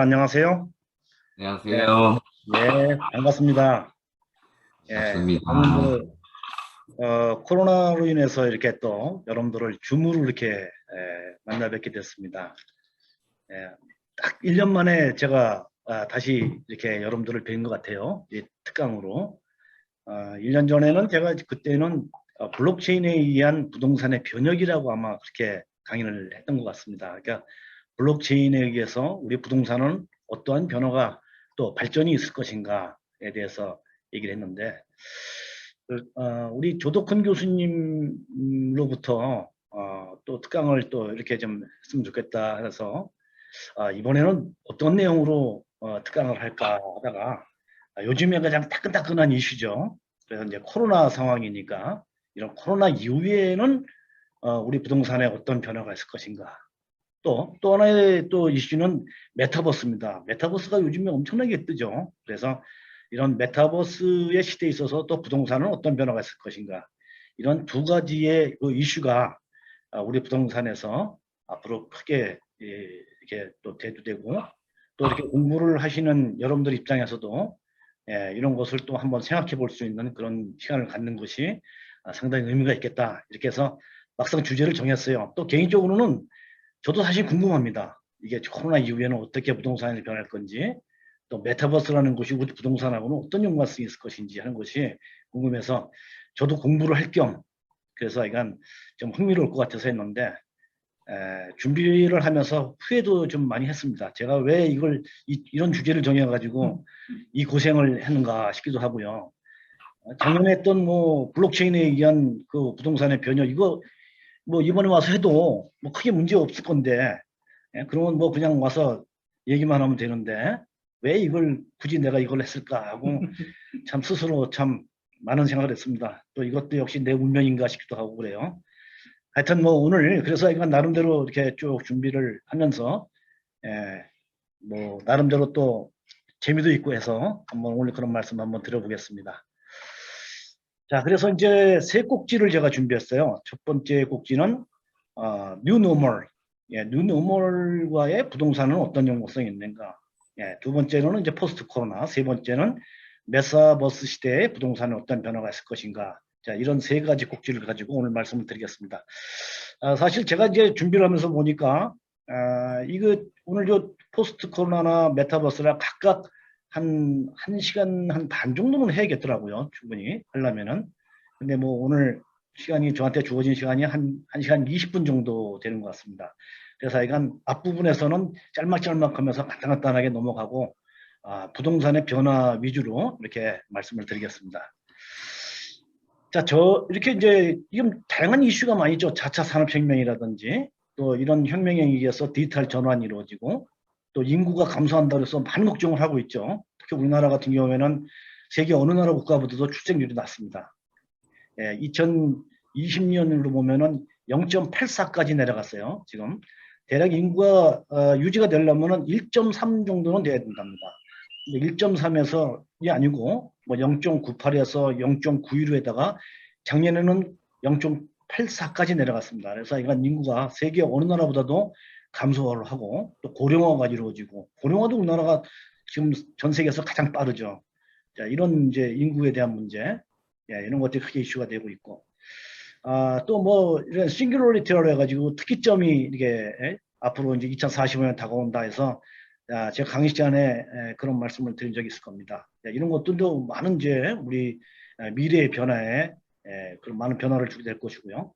안녕하세요. 예, 안녕하세요. 반갑습니다. 예, 오늘 반갑습니다. 코로나로 인해서 이렇게 또 여러분들을 줌으로 이렇게 만나 뵙게 됐습니다. 예, 딱 1년 만에 제가 다시 이렇게 여러분들을 뵌 것 같아요. 이 특강으로. 1년 전에는 제가 그때는 블록체인에 의한 부동산의 변혁이라고 아마 그렇게 강의를 했던 것 같습니다. 그러니까 블록체인에 의해서 우리 부동산은 어떠한 변화가 또 발전이 있을 것인가에 대해서 얘기를 했는데, 우리 조덕훈 교수님로부터 또 특강을 또 이렇게 좀 했으면 좋겠다 해서 이번에는 어떤 내용으로 특강을 할까 하다가 요즘에 가장 따끈따끈한 이슈죠. 그래서 이제 코로나 상황이니까 이런 코로나 이후에는 우리 부동산에 어떤 변화가 있을 것인가. 또 하나의 또 이슈는 메타버스입니다. 메타버스가 요즘에 엄청나게 뜨죠. 그래서 이런 메타버스의 시대에 있어서 또 부동산은 어떤 변화가 있을 것인가. 이런 두 가지의 그 이슈가 우리 부동산에서 앞으로 크게 이렇게 또 대두되고 또 이렇게 공부를 하시는 여러분들 입장에서도 이런 것을 또 한번 생각해 볼 수 있는 그런 시간을 갖는 것이 상당히 의미가 있겠다. 이렇게 해서 막상 주제를 정했어요. 또 개인적으로는 저도 사실 궁금합니다. 이게 코로나 이후에는 어떻게 부동산이 변할 건지, 또 메타버스라는 것이 우리 부동산하고는 어떤 연관성이 있을 것인지 하는 것이 궁금해서 저도 공부를 할 겸, 그래서 이건 좀 흥미로울 것 같아서 했는데, 준비를 하면서 후회도 좀 많이 했습니다. 제가 왜 이런 주제를 정해가지고 이 고생을 했는가 싶기도 하고요. 작년에 했던 뭐 블록체인에 의한 그 부동산의 변형, 이거 뭐 이번에 와서 해도 뭐 크게 문제 없을 건데, 그러면 뭐 그냥 와서 얘기만 하면 되는데 왜 이걸 굳이 내가 이걸 했을까 하고 참 스스로 참 많은 생각을 했습니다. 또 이것도 역시 내 운명인가 싶기도 하고 그래요. 하여튼 뭐 오늘 그래서 이건 나름대로 이렇게 쭉 준비를 하면서 예, 뭐 나름대로 또 재미도 있고 해서 한번 오늘 그런 말씀 한번 드려보겠습니다. 자, 그래서 이제 세 꼭지를 제가 준비했어요. 첫 번째 꼭지는 뉴 노멀, 뉴 노멀과의 부동산은 어떤 연관성이 있는가. 두 번째로는 이제 포스트 코로나, 세 번째는 메타버스 시대의 부동산은 어떤 변화가 있을 것인가. 자, 이런 세 가지 꼭지를 가지고 오늘 말씀을 드리겠습니다. 사실 제가 이제 준비를 하면서 보니까 이거 오늘 저 포스트 코로나나 메타버스랑 각각 한 시간 한 반 정도는 해야겠더라고요. 충분히 하려면은. 근데 뭐 오늘 시간이 저한테 주어진 시간이 한 시간 20분 정도 되는 것 같습니다. 그래서 이건 앞부분에서는 짤막짤막하면서 간단간단하게 넘어가고 부동산의 변화 위주로 이렇게 말씀을 드리겠습니다. 자, 이렇게 이제 지금 다양한 이슈가 많이 있죠. 4차 산업혁명이라든지 또 이런 혁명에 의해서 디지털 전환이 이루어지고 또 인구가 감소한다고 해서 많은 걱정을 하고 있죠. 특히 우리나라 같은 경우에는 세계 어느 나라 국가보다도 출생률이 낮습니다. 2020년으로 보면은 0.84까지 내려갔어요. 지금 대략 인구가 유지가 되려면은 1.3 정도는 돼야 된답니다. 1.3에서 이 아니고 뭐 0.98에서 0.91에다가 작년에는 0.84까지 내려갔습니다. 그래서 이건 인구가 세계 어느 나라보다도 감소를 하고 또 고령화가 이루어지고 고령화도 우리나라가 지금 전 세계에서 가장 빠르죠. 자, 이런 이제 인구에 대한 문제, 이런 것들이 크게 이슈가 되고 있고, 또 뭐 이런 싱귤러리티라고 해가지고 특이점이 이게 앞으로 이제 2045년 다가온다 해서 제가 강의 시간에 그런 말씀을 드린 적이 있을 겁니다. 이런 것들도 많은 이제 우리 미래의 변화에 그런 많은 변화를 주게 될 것이고요.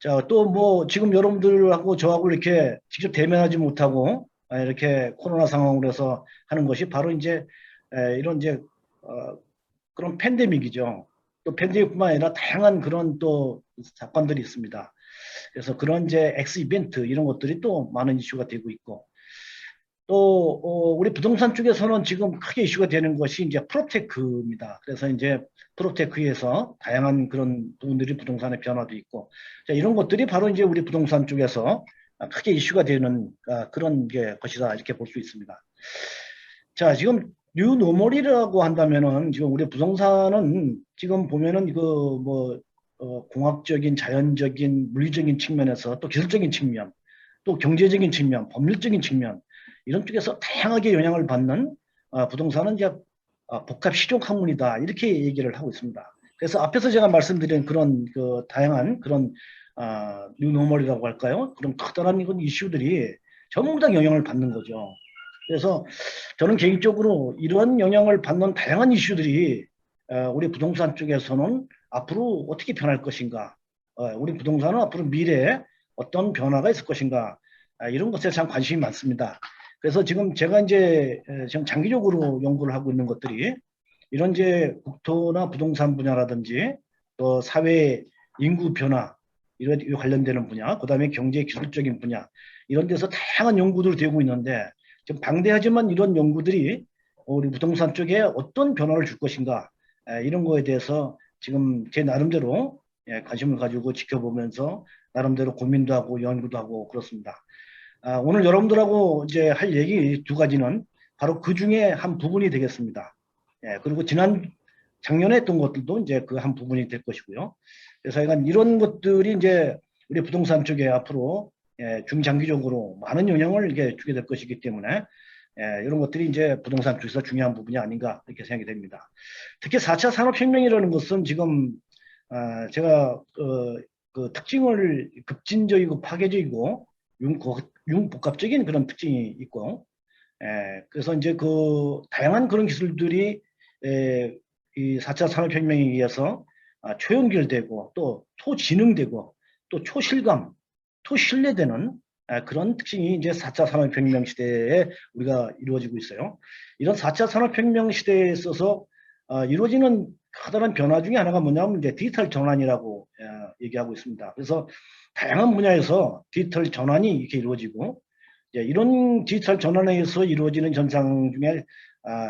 자, 또 뭐 지금 여러분들하고 저하고 이렇게 직접 대면하지 못하고 이렇게 코로나 상황으로 해서 하는 것이 바로 이제 이런 이제 그런 팬데믹이죠. 또 팬데믹뿐만 아니라 다양한 그런 또 사건들이 있습니다. 그래서 그런 이제 엑스 이벤트 이런 것들이 또 많은 이슈가 되고 있고 또 우리 부동산 쪽에서는 지금 크게 이슈가 되는 것이 이제 프로테크입니다. 그래서 이제 프로테크에서 다양한 그런 부분들이 부동산의 변화도 있고 자, 이런 것들이 바로 이제 우리 부동산 쪽에서 크게 이슈가 되는 그런 게 것이다 이렇게 볼 수 있습니다. 자, 지금 뉴 노멀이라고 한다면은 지금 우리 부동산은 지금 보면은 그 뭐 공학적인 자연적인 물리적인 측면에서 또 기술적인 측면 또 경제적인 측면 법률적인 측면 이런 쪽에서 다양하게 영향을 받는 부동산은 이제 복합 실용 학문이다 이렇게 얘기를 하고 있습니다. 그래서 앞에서 제가 말씀드린 그런 그 다양한 그런 뉴노멀이라고 할까요? 그런 커다란 이런 이슈들이 전부 다 영향을 받는 거죠. 그래서 저는 개인적으로 이런 영향을 받는 다양한 이슈들이 우리 부동산 쪽에서는 앞으로 어떻게 변할 것인가, 우리 부동산은 앞으로 미래에 어떤 변화가 있을 것인가, 이런 것에 참 관심이 많습니다. 그래서 지금 제가 이제 지금 장기적으로 연구를 하고 있는 것들이 이런 이제 국토나 부동산 분야라든지 또 사회 인구 변화 이런 관련되는 분야, 그다음에 경제 기술적인 분야 이런 데서 다양한 연구들이 되고 있는데 좀 방대하지만 이런 연구들이 우리 부동산 쪽에 어떤 변화를 줄 것인가 이런 거에 대해서 지금 제 나름대로 관심을 가지고 지켜보면서 나름대로 고민도 하고 연구도 하고 그렇습니다. 오늘 여러분들하고 이제 할 얘기 두 가지는 바로 그 중에 한 부분이 되겠습니다. 그리고 작년에 했던 것들도 이제 그 한 부분이 될 것이고요. 그래서 약간 이런 것들이 이제 우리 부동산 쪽에 앞으로 중장기적으로 많은 영향을 이게 주게 될 것이기 때문에 이런 것들이 이제 부동산 쪽에서 중요한 부분이 아닌가 이렇게 생각이 됩니다. 특히 4차 산업혁명이라는 것은 지금 제가 그 특징을 급진적이고 파괴적이고 융복합적인 그런 특징이 있고 그래서 이제 그 다양한 그런 기술들이 이 4차 산업혁명에 의해서 초연결되고 또 초지능되고 또 초실감, 초신뢰되는 그런 특징이 이제 4차 산업혁명 시대에 우리가 이루어지고 있어요. 이런 4차 산업혁명 시대에 있어서 이루어지는 커다란 변화 중에 하나가 뭐냐면 이제 디지털 전환이라고 얘기하고 있습니다. 그래서 다양한 분야에서 디지털 전환이 이렇게 이루어지고 이런 디지털 전환에 의해서 이루어지는 현상 중에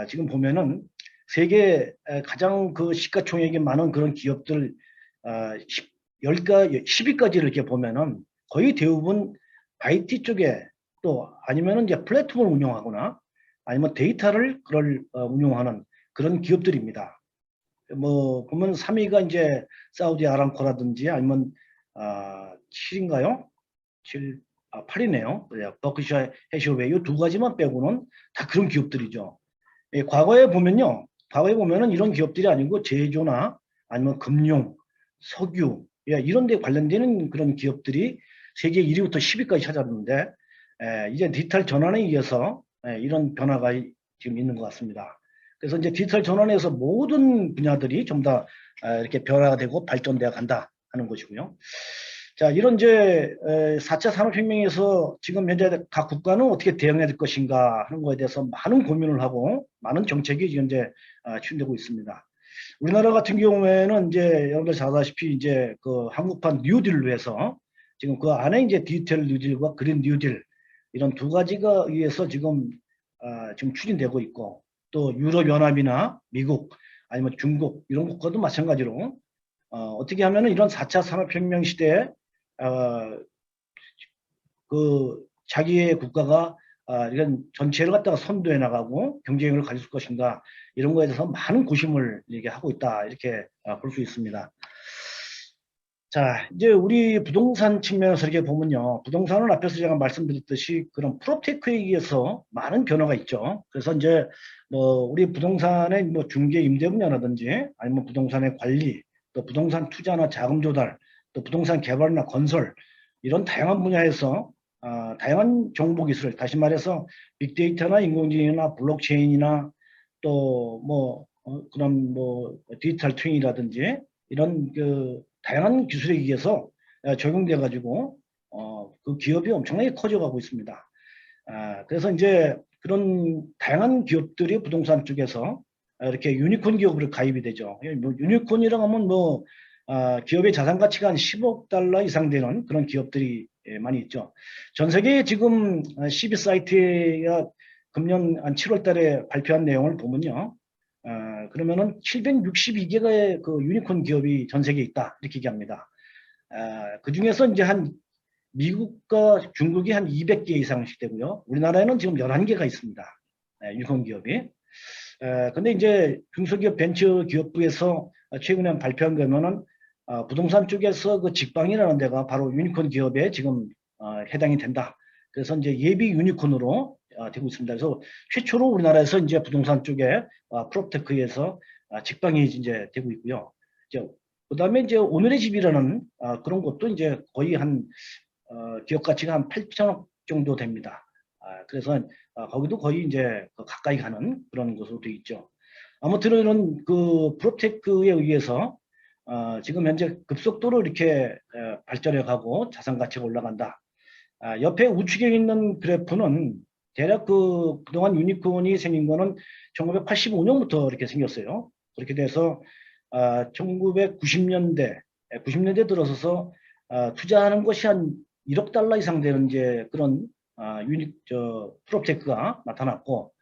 지금 보면은 세계 가장 그 시가총액이 많은 그런 기업들 10위까지를 이렇게 보면은 거의 대부분 IT 쪽에 또 아니면은 이제 플랫폼을 운영하거나 아니면 데이터를 그걸 운영하는 그런 기업들입니다. 뭐 보면 3위가 이제 사우디 아람코라든지 아니면 7인가요? 7, 8이네요. 버크셔 해셔웨이 이 두 가지만 빼고는 다 그런 기업들이죠. 과거에 보면요. 과거에 보면은 이런 기업들이 아니고 제조나 아니면 금융, 석유 이런 데 관련되는 그런 기업들이 세계 1위부터 10위까지 찾았는데 이제 디지털 전환에 의해서 이런 변화가 지금 있는 것 같습니다. 그래서 이제 디지털 전환에서 모든 분야들이 좀 다 이렇게 변화가 되고 발전되어 간다 하는 것이고요. 자, 이런 이제 4차 산업혁명에서 지금 현재 각 국가는 어떻게 대응해야 될 것인가 하는 거에 대해서 많은 고민을 하고 많은 정책이 지금 이제 추진되고 있습니다. 우리나라 같은 경우에는 이제 여러분들 잘 아다시피 이제 그 한국판 뉴딜로 해서 지금 그 안에 이제 디지털 뉴딜과 그린 뉴딜 이런 두 가지가 의해서 지금 추진되고 있고 또 유럽연합이나 미국 아니면 중국 이런 국가도 마찬가지로 어떻게 하면은 이런 4차 산업혁명 시대에 그 자기의 국가가 이런 전체를 갖다가 선도해 나가고 경쟁력을 가질 것인가 이런 거에 대해서 많은 고심을 얘기하고 있다 이렇게 볼 수 있습니다. 자, 이제 우리 부동산 측면에서 이렇게 보면요. 부동산은 앞에서 제가 말씀드렸듯이 그런 프로테크에 의해서 많은 변화가 있죠. 그래서 이제 뭐 우리 부동산의 뭐 중개 임대 분야라든지 아니면 부동산의 관리, 또 부동산 투자나 자금 조달, 또 부동산 개발이나 건설 이런 다양한 분야에서 다양한 정보 기술, 다시 말해서 빅데이터나 인공지능이나 블록체인이나 또 뭐 그런 뭐 디지털 트윈이라든지 이런 그 다양한 기술에 의해서 적용돼 가지고 그 기업이 엄청나게 커져가고 있습니다. 그래서 이제 그런 다양한 기업들이 부동산 쪽에서 이렇게 유니콘 기업으로 가입이 되죠. 뭐 유니콘이라고 하면 뭐 기업의 자산 가치가 한 10억 달러 이상 되는 그런 기업들이 많이 있죠. 전 세계에 지금 CB 사이트가 금년 한 7월 달에 발표한 내용을 보면요. 그러면은 762개의 그 유니콘 기업이 전 세계에 있다. 이렇게 얘기합니다. 그 중에서 이제 한 미국과 중국이 한 200개 이상씩 되고요. 우리나라에는 지금 11개가 있습니다. 유니콘 기업이. 근데 이제 중소기업 벤처기업부에서 최근에 발표한 거면은 부동산 쪽에서 그 직방이라는 데가 바로 유니콘 기업에 지금 해당이 된다. 그래서 이제 예비 유니콘으로 되고 있습니다. 그래서 최초로 우리나라에서 이제 부동산 쪽에 프롭테크에서 직방이 이제 되고 있고요. 이제 그다음에 이제 오늘의 집이라는 그런 것도 이제 거의 한 기업 가치가 한 8천억 정도 됩니다. 그래서 거기도 거의 이제 가까이 가는 그런 것으로 되어 있죠. 아무튼 이런 그 프롭테크에 의해서 지금 현재 급속도로 이렇게 발전해 가고 자산 가치가 올라간다. 옆에 우측에 있는 그래프는 대략 그동안 유니콘이 생긴 거는 1985년부터 이렇게 생겼어요. 그렇게 돼서 1990년대, 90년대 들어서서 투자하는 것이 한 1억 달러 이상 되는 이제 그런 프롭테크가 나타났고,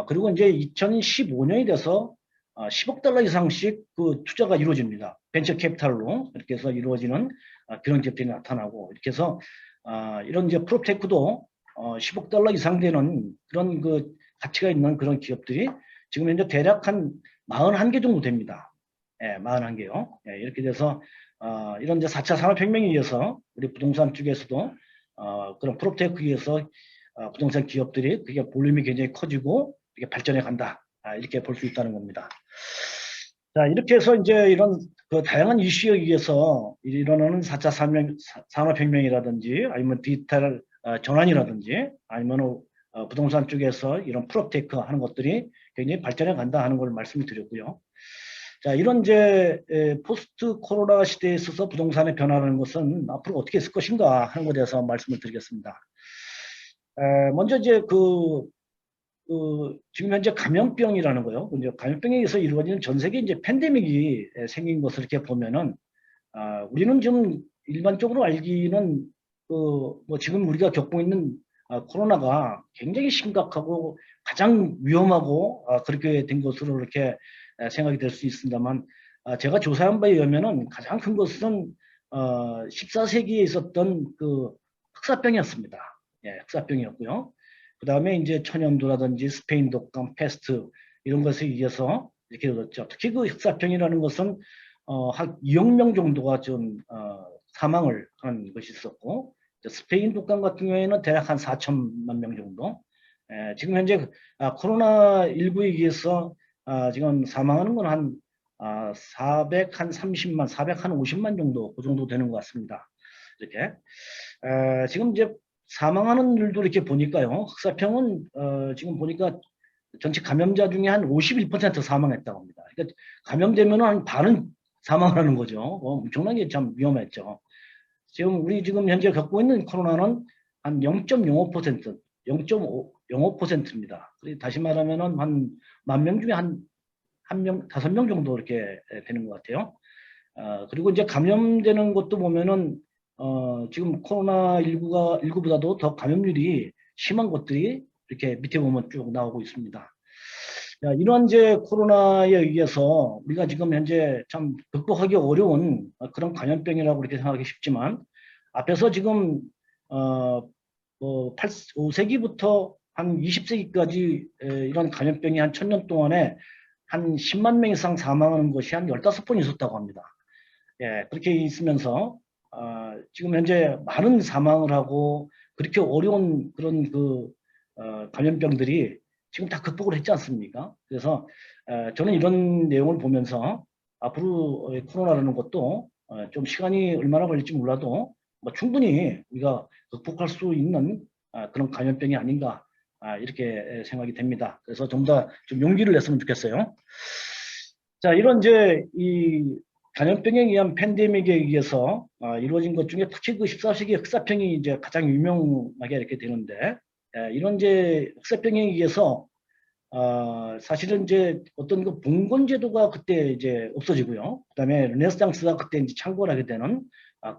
그리고 이제 2015년이 돼서 10억 달러 이상씩 그 투자가 이루어집니다. 벤처 캐피탈로 이렇게 해서 이루어지는 그런 기업들이 나타나고, 이렇게 해서 이런 이제 프롭테크도 10억 달러 이상 되는 그런 그 가치가 있는 그런 기업들이 지금 현재 대략 한 41개 정도 됩니다. 예, 41개요. 예, 이렇게 돼서 이런 이제 4차 산업혁명에 의해서 우리 부동산 쪽에서도 그런 프롭테크에서 부동산 기업들이 그게 볼륨이 굉장히 커지고 이렇게 발전해 간다. 이렇게 볼 수 있다는 겁니다. 자, 이렇게 해서 이제 이런 그 다양한 이슈에 의해서 일어나는 4차 산업혁명이라든지 아니면 디지털 전환이라든지 아니면 부동산 쪽에서 이런 프롭테크 하는 것들이 굉장히 발전해 간다 하는 걸 말씀을 드렸고요. 자, 이런 이제 포스트 코로나 시대에 있어서 부동산의 변화라는 것은 앞으로 어떻게 있을 것인가 하는 것에 대해서 말씀을 드리겠습니다. 먼저 이제 지금 현재 감염병이라는 거요. 이제 감염병에 의해서 이루어지는 전 세계 이제 팬데믹이 생긴 것을 이렇게 보면은, 우리는 좀 일반적으로 알기는 뭐 지금 우리가 겪고 있는 코로나가 굉장히 심각하고 가장 위험하고 그렇게 된 것으로 이렇게 생각이 될 수 있습니다만, 제가 조사한 바에 의하면은 가장 큰 것은 14세기에 있었던 그 흑사병이었습니다. 예, 흑사병이었고요. 그 다음에 이제 천연두라든지 스페인 독감, 패스트 이런 것에 의해서 이렇게 되었죠. 특히 그 흑사병이라는 것은 한 2억 명 정도가 좀 사망을 한 것이 있었고, 스페인 독감 같은 경우에는 대략 한 4천만 명 정도. 지금 현재 코로나19에 의해서 지금 사망하는 건 한 430만, 450만 정도 그 정도 되는 것 같습니다. 이렇게 지금 이제 사망하는 일도 이렇게 보니까요. 흑사병은 지금 보니까 전체 감염자 중에 한 51% 사망했다고 합니다. 그러니까 감염되면 한 반은 사망하는 거죠. 엄청나게 참 위험했죠. 지금 우리 지금 현재 겪고 있는 코로나는 한 0.05%, 0.05%입니다. 다시 말하면은 한 10,000명 중에 한 명, 5명 정도 이렇게 되는 것 같아요. 그리고 이제 감염되는 것도 보면은 지금 코로나19보다도 더 감염률이 심한 것들이 이렇게 밑에 보면 쭉 나오고 있습니다. 이런 이제 코로나에 의해서 우리가 지금 현재 참 극복하기 어려운 그런 감염병이라고 이렇게 생각하기 쉽지만, 앞에서 지금 뭐 5세기부터 한 20세기까지 이런 감염병이 한 1000년 동안에 한 10만 명 이상 사망하는 것이 한 15번 있었다고 합니다. 예, 그렇게 있으면서 지금 현재 많은 사망을 하고 그렇게 어려운 그런 감염병들이 지금 다 극복을 했지 않습니까? 그래서 저는 이런 내용을 보면서 앞으로 코로나라는 것도 좀 시간이 얼마나 걸릴지 몰라도 뭐 충분히 우리가 극복할 수 있는 그런 감염병이 아닌가 이렇게 생각이 됩니다. 그래서 좀 더 좀 용기를 냈으면 좋겠어요. 자, 이런 이제 이 감염병에 의한 팬데믹에 의해서 이루어진 것 중에 특히 그 14세기 흑사병이 이제 가장 유명하게 이렇게 되는데, 이런 이제 흑사병에 의해서 사실은 이제 어떤 그 봉건제도가 그때 이제 없어지고요. 그다음에 르네상스가 그때 이제 창궐 하게 되는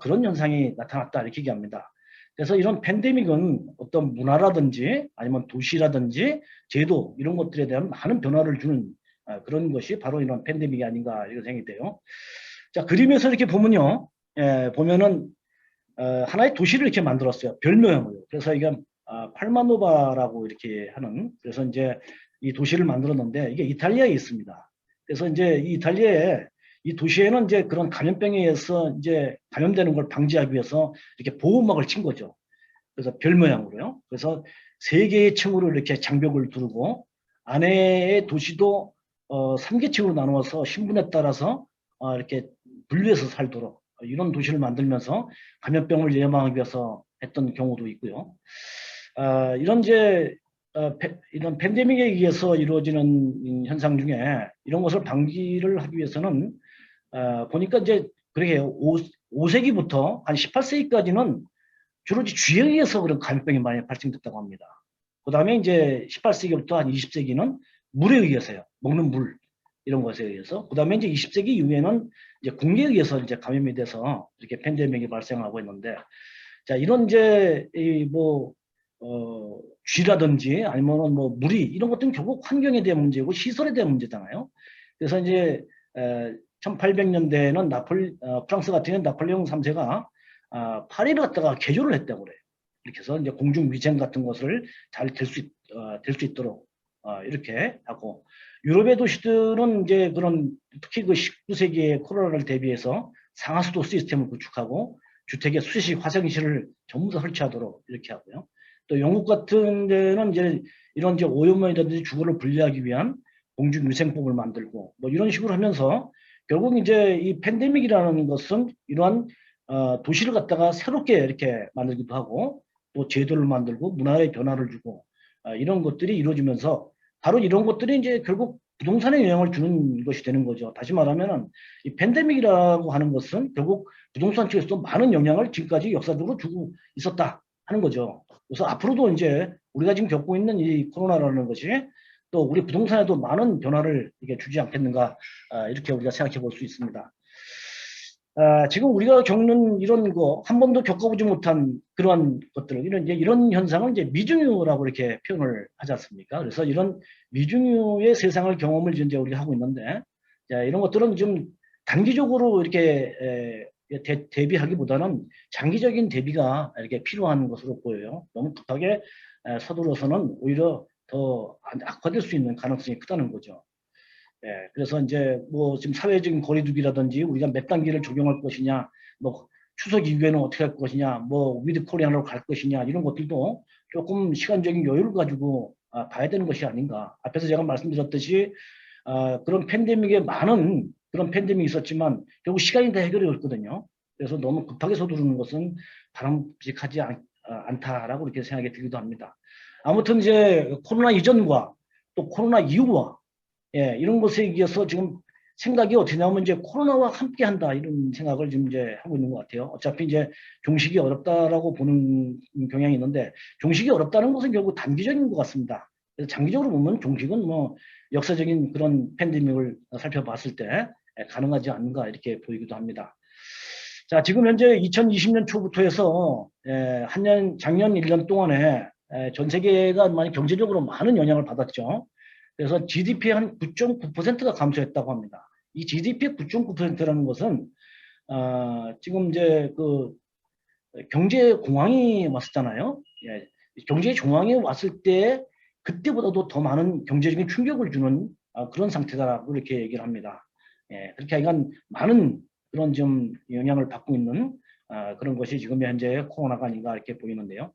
그런 현상이 나타났다 이렇게 얘기합니다. 그래서 이런 팬데믹은 어떤 문화라든지 아니면 도시라든지 제도 이런 것들에 대한 많은 변화를 주는 그런 것이 바로 이런 팬데믹이 아닌가 이런 생각이 돼요. 자, 그림에서 이렇게 보면요. 보면은 하나의 도시를 이렇게 만들었어요. 별 모양으로. 그래서 이건 팔마노바라고 이렇게 하는, 그래서 이제 이 도시를 만들었는데 이게 이탈리아에 있습니다. 그래서 이제 이 이탈리아에 이 도시에는 이제 그런 감염병에 의해서 이제 감염되는 걸 방지하기 위해서 이렇게 보호막을 친 거죠. 그래서 별 모양으로요. 그래서 세 개의 층으로 이렇게 장벽을 두르고 안에의 도시도 3계층으로 나누어서 신분에 따라서 이렇게 분리해서 살도록 이런 도시를 만들면서 감염병을 예방하기 위해서 했던 경우도 있고요. 이런 이제 이런 팬데믹에 의해서 이루어지는 현상 중에 이런 것을 방지를 하기 위해서는 보니까 이제 그러게 5세기부터 한 18세기까지는 주로 쥐에 의해서 그런 감염병이 많이 발생됐다고 합니다. 그 다음에 이제 18세기부터 한 20세기는 물에 의해서요. 먹는 물 이런 것에 의해서. 그 다음에 이제 20세기 이후에는 이제 공기에 의해서 이제 감염이 돼서 이렇게 팬데믹이 발생하고 있는데, 자 이런 이제 뭐 쥐라든지 아니면 뭐 물이 이런 것들은 결국 환경에 대한 문제고 시설에 대한 문제잖아요. 그래서 이제 1800년대에는 프랑스 같은 경우는 나폴레옹 3세가 파리를 갖다가 개조를 했다고 그래요. 이렇게 해서 이제 공중위생 같은 것을 잘 될 수 있도록 이렇게 하고, 유럽의 도시들은 이제 그런 특히 그 19세기의 코로나를 대비해서 상하수도 시스템을 구축하고 주택에 수시식 화장실을 전부 다 설치하도록 이렇게 하고요. 또 영국 같은 데는 이제 이런 이제 오염물이라든지 주거를 분리하기 위한 공중위생법을 만들고 뭐 이런 식으로 하면서 결국 이제 이 팬데믹이라는 것은 이러한 도시를 갖다가 새롭게 이렇게 만들기도 하고 또 제도를 만들고 문화의 변화를 주고 이런 것들이 이루어지면서 바로 이런 것들이 이제 결국 부동산에 영향을 주는 것이 되는 거죠. 다시 말하면은 이 팬데믹이라고 하는 것은 결국 부동산 측에서도 많은 영향을 지금까지 역사적으로 주고 있었다 하는 거죠. 그래서 앞으로도 이제 우리가 지금 겪고 있는 이 코로나라는 것이 또 우리 부동산에도 많은 변화를 이게 주지 않겠는가 이렇게 우리가 생각해 볼 수 있습니다. 지금 우리가 겪는 이런 거 한 번도 겪어보지 못한 그러한 것들 이런 현상을 이제 미중유라고 이렇게 표현을 하지 않습니까? 그래서 이런 미중유의 세상을 경험을 이제 우리가 하고 있는데 이런 것들은 좀 단기적으로 이렇게 대비하기보다는 장기적인 대비가 이렇게 필요한 것으로 보여요. 너무 급하게 서둘러서는 오히려 더 악화될 수 있는 가능성이 크다는 거죠. 그래서 이제 뭐 지금 사회적인 거리두기라든지 우리가 몇 단계를 적용할 것이냐, 뭐 추석 이후에는 어떻게 할 것이냐, 뭐 위드 코리아로 갈 것이냐 이런 것들도 조금 시간적인 여유를 가지고 봐야 되는 것이 아닌가. 앞에서 제가 말씀드렸듯이 그런 팬데믹에 많은 그런 팬데믹이 있었지만 결국 시간이 다 해결이 됐거든요. 그래서 너무 급하게 서두르는 것은 바람직하지 않다라고 이렇게 생각이 들기도 합니다. 아무튼 이제 코로나 이전과 또 코로나 이후와 이런 것에 의해서 지금 생각이 어떻게냐면 이제 코로나와 함께 한다 이런 생각을 지금 이제 하고 있는 것 같아요. 어차피 이제 종식이 어렵다라고 보는 경향이 있는데 종식이 어렵다는 것은 결국 단기적인 것 같습니다. 그래서 장기적으로 보면 종식은 뭐 역사적인 그런 팬데믹을 살펴봤을 때 가능하지 않는가 이렇게 보이기도 합니다. 자, 지금 현재 2020년 초부터 해서 작년 1년 동안에 전 세계가 많이 경제적으로 많은 영향을 받았죠. 그래서 GDP의 한 9.9%가 감소했다고 합니다. 이 GDP의 9.9%라는 것은 지금 이제 그 경제 공황이 왔었잖아요. 경제 공황이 왔을 때 그때보다도 더 많은 경제적인 충격을 주는 그런 상태다라고 이렇게 얘기를 합니다. 그렇게 하여간 많은 그런 좀 영향을 받고 있는 그런 것이 지금 현재 코로나가 아닌가 이렇게 보이는데요.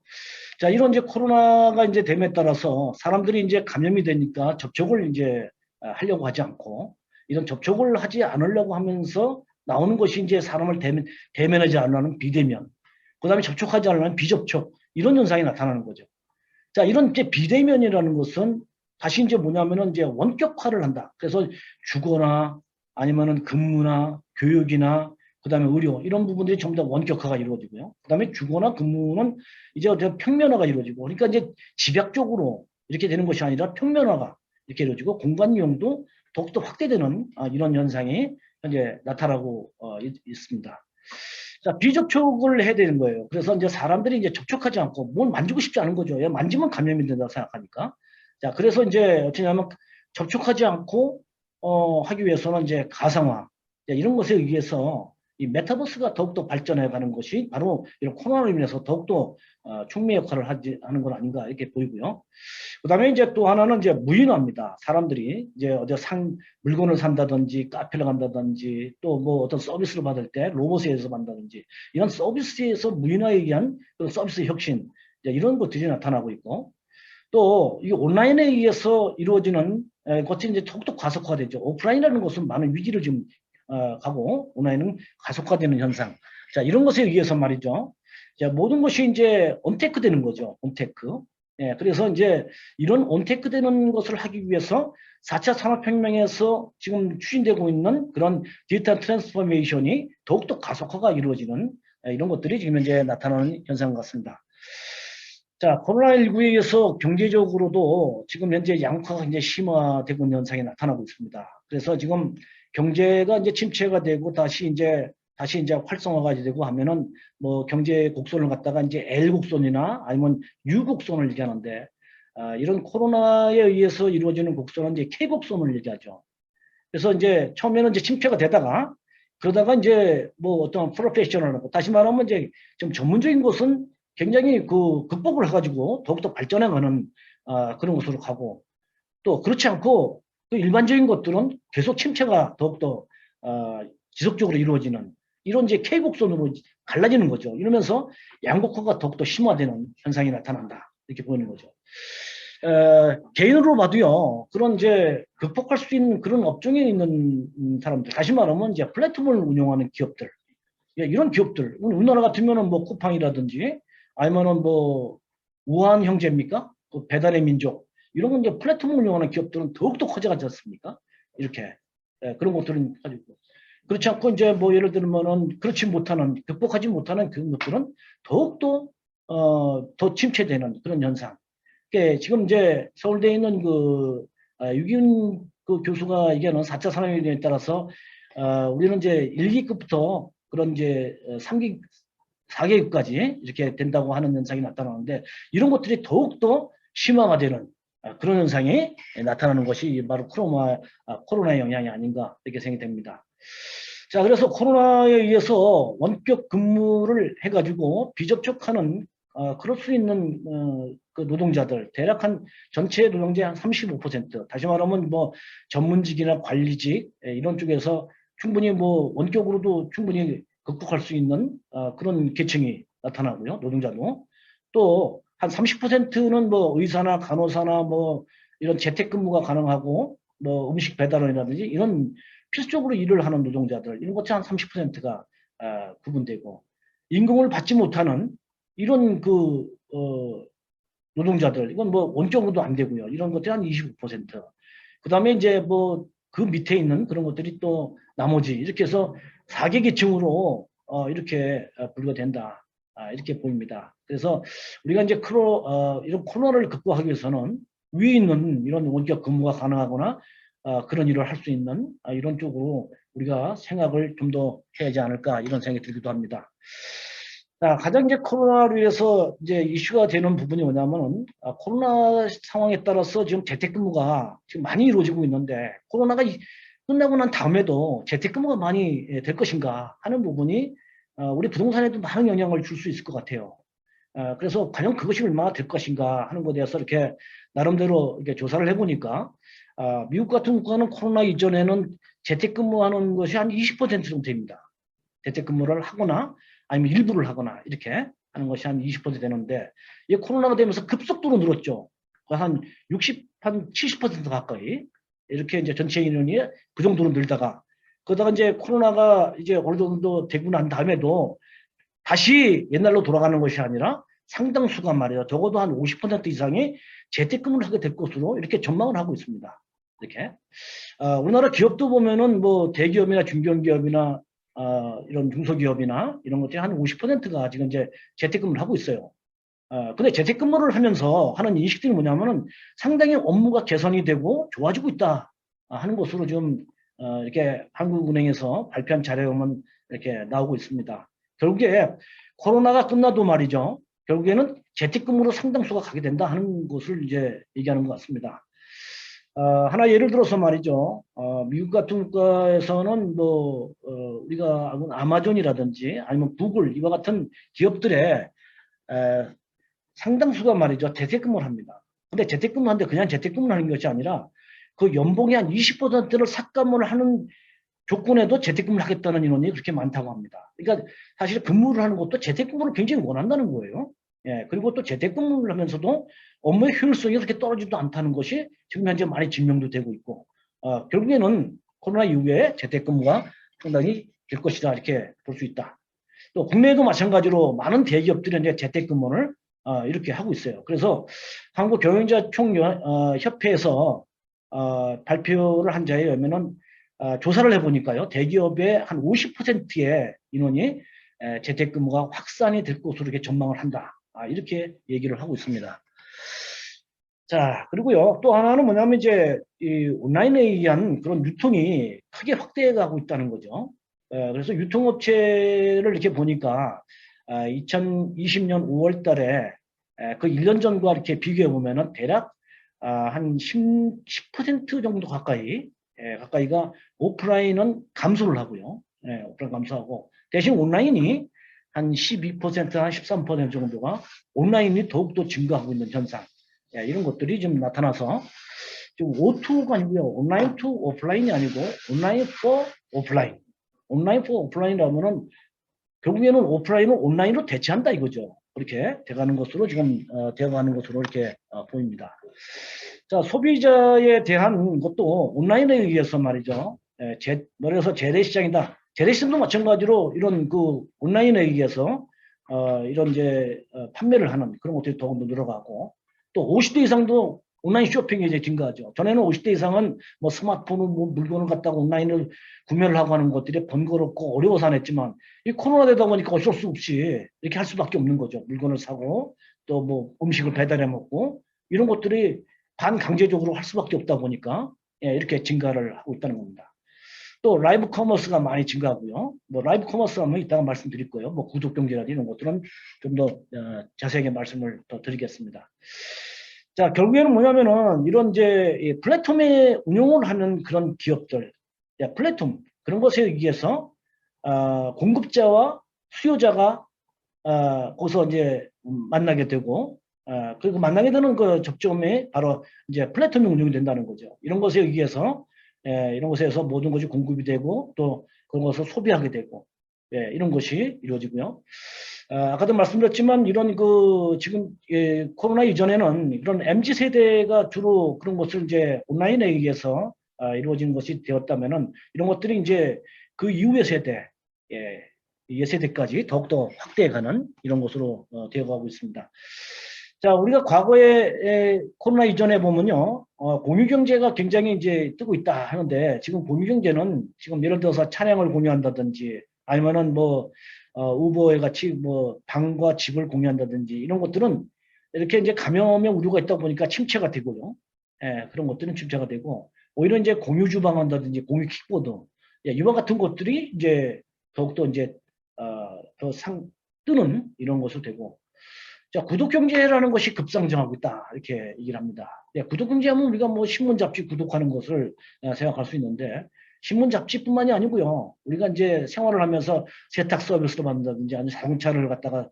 자, 이런 이제 코로나가 이제 됨에 따라서 사람들이 이제 감염이 되니까 접촉을 이제 하려고 하지 않고 이런 접촉을 하지 않으려고 하면서 나오는 것이 이제 사람을 대면하지 않으려는 비대면, 그 다음에 접촉하지 않으려는 비접촉, 이런 현상이 나타나는 거죠. 자, 이런 이제 비대면이라는 것은 다시 이제 뭐냐면은 이제 원격화를 한다. 그래서 주거나 아니면은 근무나 교육이나 그다음에 의료 이런 부분들이 전부 다 원격화가 이루어지고요. 그다음에 주거나 근무는 이제 평면화가 이루어지고 그러니까 이제 집약적으로 이렇게 되는 것이 아니라 평면화가 이렇게 이루어지고 공간 이용도 더욱더 확대되는 이런 현상이 현재 나타나고 있습니다. 자, 비접촉을 해야 되는 거예요. 그래서 이제 사람들이 이제 접촉하지 않고 뭘 만지고 싶지 않은 거죠. 만지면 감염이 된다고 생각하니까. 자, 그래서 이제 어쩌냐면 접촉하지 않고 하기 위해서는 이제 가상화 이런 것에 의해서 이 메타버스가 더욱더 발전해 가는 것이 바로 이런 코로나로 인해서 더욱더 촉매 역할을 하는 건 아닌가 이렇게 보이고요. 그다음에 이제 또 하나는 이제 무인화입니다. 사람들이 이제 어디 물건을 산다든지 카페를 간다든지 또 뭐 어떤 서비스를 받을 때 로봇에 의해서 받는다든지 이런 서비스에서 무인화에 의한 그런 서비스 혁신 이런 것들이 나타나고 있고, 또 이 온라인에 의해서 이루어지는 것이 이제 더욱더 가속화되죠. 오프라인이라는 것은 많은 위기를 지금 가고 온라인은 가속화되는 현상. 자, 이런 것에 의해서 말이죠. 자, 모든 것이 이제 언테크 되는 거죠. 언테크. 예, 그래서 이제 이런 언테크 되는 것을 하기 위해서 4차 산업혁명에서 지금 추진되고 있는 그런 디지털 트랜스포메이션이 더욱더 가속화가 이루어지는 이런 것들이 지금 현재 나타나는 현상 같습니다. 자, 코로나19에 의해서 경제적으로도 지금 현재 양극화가 굉장히 심화되고 있는 현상이 나타나고 있습니다. 그래서 지금 경제가 이제 침체가 되고 다시 이제 활성화가 되고 하면은 뭐 경제 곡선을 갖다가 이제 L 곡선이나 아니면 U 곡선을 얘기하는데, 이런 코로나에 의해서 이루어지는 곡선은 이제 K 곡선을 얘기하죠. 그래서 이제 처음에는 이제 침체가 되다가 그러다가 이제 뭐 어떤 프로페셔널하고 다시 말하면 이제 좀 전문적인 것은 굉장히 그 극복을 해가지고 더욱더 발전해가는 그런 것으로 가고, 또 그렇지 않고 그 일반적인 것들은 계속 침체가 더욱더 지속적으로 이루어지는 이런 이제 K곡선으로 갈라지는 거죠. 이러면서 양극화가 더욱더 심화되는 현상이 나타난다. 이렇게 보이는 거죠. 개인으로 봐도요, 그런 이제 극복할 수 있는 그런 업종에 있는 사람들, 다시 말하면 이제 플랫폼을 운영하는 기업들, 예, 이런 기업들, 우리나라 같으면은 뭐 쿠팡이라든지 아니면은 뭐 우한 형제입니까? 그 배달의 민족, 이런 건 이제 플랫폼을 운영하는 기업들은 더욱더 커져가지 않습니까? 이렇게. 예, 그런 것들은 가지고. 그렇지 않고 이제 뭐 예를 들면은 그렇지 못하는, 극복하지 못하는 그런 것들은 더욱더 더 침체되는 그런 현상. 지금 이제 서울대에 있는 그 유기훈 그 교수가 얘기하는 4차 산업혁명에 따라서 우리는 이제 1기급부터 그런 이제 3기, 4계급까지 이렇게 된다고 하는 현상이 나타나는데, 이런 것들이 더욱더 심화가 되는 그런 현상이 나타나는 것이 바로 코로나의 영향이 아닌가 이렇게 생각이 됩니다. 자, 그래서 코로나에 의해서 원격 근무를 해가지고 비접촉하는 그럴 수 있는 그 노동자들 대략 한 전체 노동자의 한 35%, 다시 말하면 뭐 전문직이나 관리직 이런 쪽에서 충분히 뭐 원격으로도 충분히 극복할 수 있는 그런 계층이 나타나고요. 노동자도 또 한 30%는 뭐 의사나 간호사나 뭐 이런 재택근무가 가능하고 뭐 음식 배달원이라든지 이런 필수적으로 일을 하는 노동자들, 이런 것이 한 30%가 구분되고, 임금을 받지 못하는 이런 그 노동자들, 이건 뭐 원격으로도 안 되고요. 이런 것들이 한 25%. 그 다음에 이제 뭐 그 밑에 있는 그런 것들이 또 나머지 이렇게 해서 4개 계층으로 이렇게 분류가 된다. 이렇게 보입니다. 그래서 우리가 이제 이런 코로나를 극복하기 위해서는 위에 있는 이런 원격 근무가 가능하거나 그런 일을 할 수 있는 이런 쪽으로 우리가 생각을 좀 더 해야 하지 않을까 이런 생각이 들기도 합니다. 자, 가장 이제 코로나로 인해서 이제 이슈가 되는 부분이 뭐냐면은 코로나 상황에 따라서 지금 재택근무가 지금 많이 이루어지고 있는데, 코로나가 끝나고 난 다음에도 재택근무가 많이 될 것인가 하는 부분이 우리 부동산에도 많은 영향을 줄 수 있을 것 같아요. 그래서 과연 그것이 얼마나 될 것인가 하는 것에 대해서 이렇게 나름대로 이렇게 조사를 해보니까 미국 같은 국가는 코로나 이전에는 재택근무하는 것이 한 20% 정도 됩니다. 재택근무를 하거나 아니면 일부를 하거나 이렇게 하는 것이 한 20% 되는데, 이 코로나가 되면서 급속도로 늘었죠. 한 60, 한 70% 가까이 이렇게 이제 전체 인원이 그 정도로 늘다가, 그러다가 이제 코로나가 이제 어느 정도 되고 난 다음에도 다시 옛날로 돌아가는 것이 아니라 상당수가 말이에요. 적어도 한 50% 이상이 재택근무를 하게 될 것으로 이렇게 전망을 하고 있습니다. 이렇게. 우리나라 기업도 보면은 뭐 대기업이나 중견기업이나 이런 중소기업이나 이런 것들이 한 50%가 지금 이제 재택근무를 하고 있어요. 근데 재택근무를 하면서 하는 인식들이 뭐냐면은 상당히 업무가 개선이 되고 좋아지고 있다 하는 것으로 좀 이렇게 한국은행에서 발표한 자료에 보면 이렇게 나오고 있습니다. 결국에 코로나가 끝나도 말이죠. 결국에는 재택근무로 상당수가 가게 된다 하는 것을 이제 얘기하는 것 같습니다. 하나 예를 들어서 말이죠. 미국 같은 국가에서는 뭐 우리가 아는 아마존이라든지 아니면 구글 이와 같은 기업들의 상당수가 말이죠. 재택근무를 합니다. 근데 재택근무하는데 그냥 재택근무를 하는 것이 아니라 그 연봉의 한 20%를 삭감을 하는 조건에도 재택근무를 하겠다는 인원이 그렇게 많다고 합니다. 그러니까 사실 근무를 하는 것도 재택근무를 굉장히 원한다는 거예요. 예, 그리고 또 재택근무를 하면서도 업무의 효율성이 그렇게 떨어지지도 않다는 것이 지금 현재 많이 증명도 되고 있고, 결국에는 코로나 이후에 재택근무가 상당히 될 것이다 이렇게 볼 수 있다. 또 국내에도 마찬가지로 많은 대기업들이 이제 재택근무를 이렇게 하고 있어요. 그래서 한국경영자총협회에서 발표를 한 자에 의하면은 조사를 해보니까요, 대기업의 한 50%의 인원이 재택근무가 확산이 될 것으로 이렇게 전망을 한다. 이렇게 얘기를 하고 있습니다. 자, 그리고요, 또 하나는 뭐냐면 이제 이 온라인에 의한 그런 유통이 크게 확대해가고 있다는 거죠. 그래서 유통업체를 이렇게 보니까 2020년 5월 달에 그 1년 전과 이렇게 비교해 보면은 대략 한 10% 정도 가까이가 오프라인은 감소를 하고요. 오프라인 감소하고 대신 온라인이 한 12%, 한 13% 정도가 온라인이 더욱더 증가하고 있는 현상. 이런 것들이 좀 나타나서 지금 O2가 아니고요. 온라인 투 오프라인이 아니고 온라인 포 오프라인. 온라인 포 오프라인이라면은 결국에는 오프라인을 온라인으로 대체한다 이거죠. 그렇게 돼가는 것으로 지금 되어가는 것으로 이렇게 보입니다. 자, 소비자에 대한 것도 온라인에 의해서 말이죠. 말해서 재래시장이다. 재래시장도 마찬가지로 이런 그 온라인에 의해서 이런 이제 판매를 하는 그런 것들이 더욱 늘어가고 또 50대 이상도 온라인 쇼핑이 이제 증가하죠. 전에는 50대 이상은 뭐 스마트폰을 뭐 물건을 갖다가 온라인을 구매를 하고 하는 것들이 번거롭고 어려워서 안 했지만 이 코로나 되다 보니까 어쩔 수 없이 이렇게 할 수밖에 없는 거죠. 물건을 사고 또 뭐 음식을 배달해 먹고 이런 것들이 반강제적으로 할 수밖에 없다 보니까 이렇게 증가를 하고 있다는 겁니다. 또 라이브 커머스가 많이 증가하고요. 뭐 라이브 커머스 하면 이따가 말씀드릴 거예요. 뭐 구독 경제라든지 이런 것들은 좀 더 자세하게 말씀을 더 드리겠습니다. 자, 결국에는 뭐냐면은 이런 이제 플랫폼에 운용을 하는 그런 기업들, 플랫폼 그런 것에 의해서 공급자와 수요자가 거기서 이제 만나게 되고 그리고 만나게 되는 그 접점이 바로 이제 플랫폼이 운영이 된다는 거죠. 이런 것에 의해서 이런 것에서 모든 것이 공급이 되고 또 그런 것을 소비하게 되고 이런 것이 이루어지고요. 아까도 말씀드렸지만 이런 그 지금 코로나 이전에는 이런 MZ 세대가 주로 그런 것을 이제 온라인에 의해서 이루어진 것이 되었다면은 이런 것들이 이제 그 이후의 세대, 예세대까지 더욱더 확대해가는 이런 것으로 되어가고 있습니다. 자, 우리가 과거에 코로나 이전에 보면요, 공유경제가 굉장히 이제 뜨고 있다 하는데 지금 공유경제는 지금 예를 들어서 차량을 공유한다든지 아니면은 뭐 우버에 같이 뭐 방과 집을 공유한다든지 이런 것들은 이렇게 이제 감염의 우려가 있다 보니까 침체가 되고요. 그런 것들은 침체가 되고 오히려 이제 공유 주방 한다든지 공유 킥보드 이와 같은 것들이 이제 더욱더 이제 더 뜨는 이런 것으로 되고 자, 구독경제라는 것이 급상승하고 있다. 이렇게 얘기를 합니다. 구독경제하면 우리가 뭐 신문, 잡지 구독하는 것을 생각할 수 있는데, 신문, 잡지뿐만이 아니고요. 우리가 이제 생활을 하면서 세탁 서비스를 받는다든지, 아니면 자동차를 갖다가,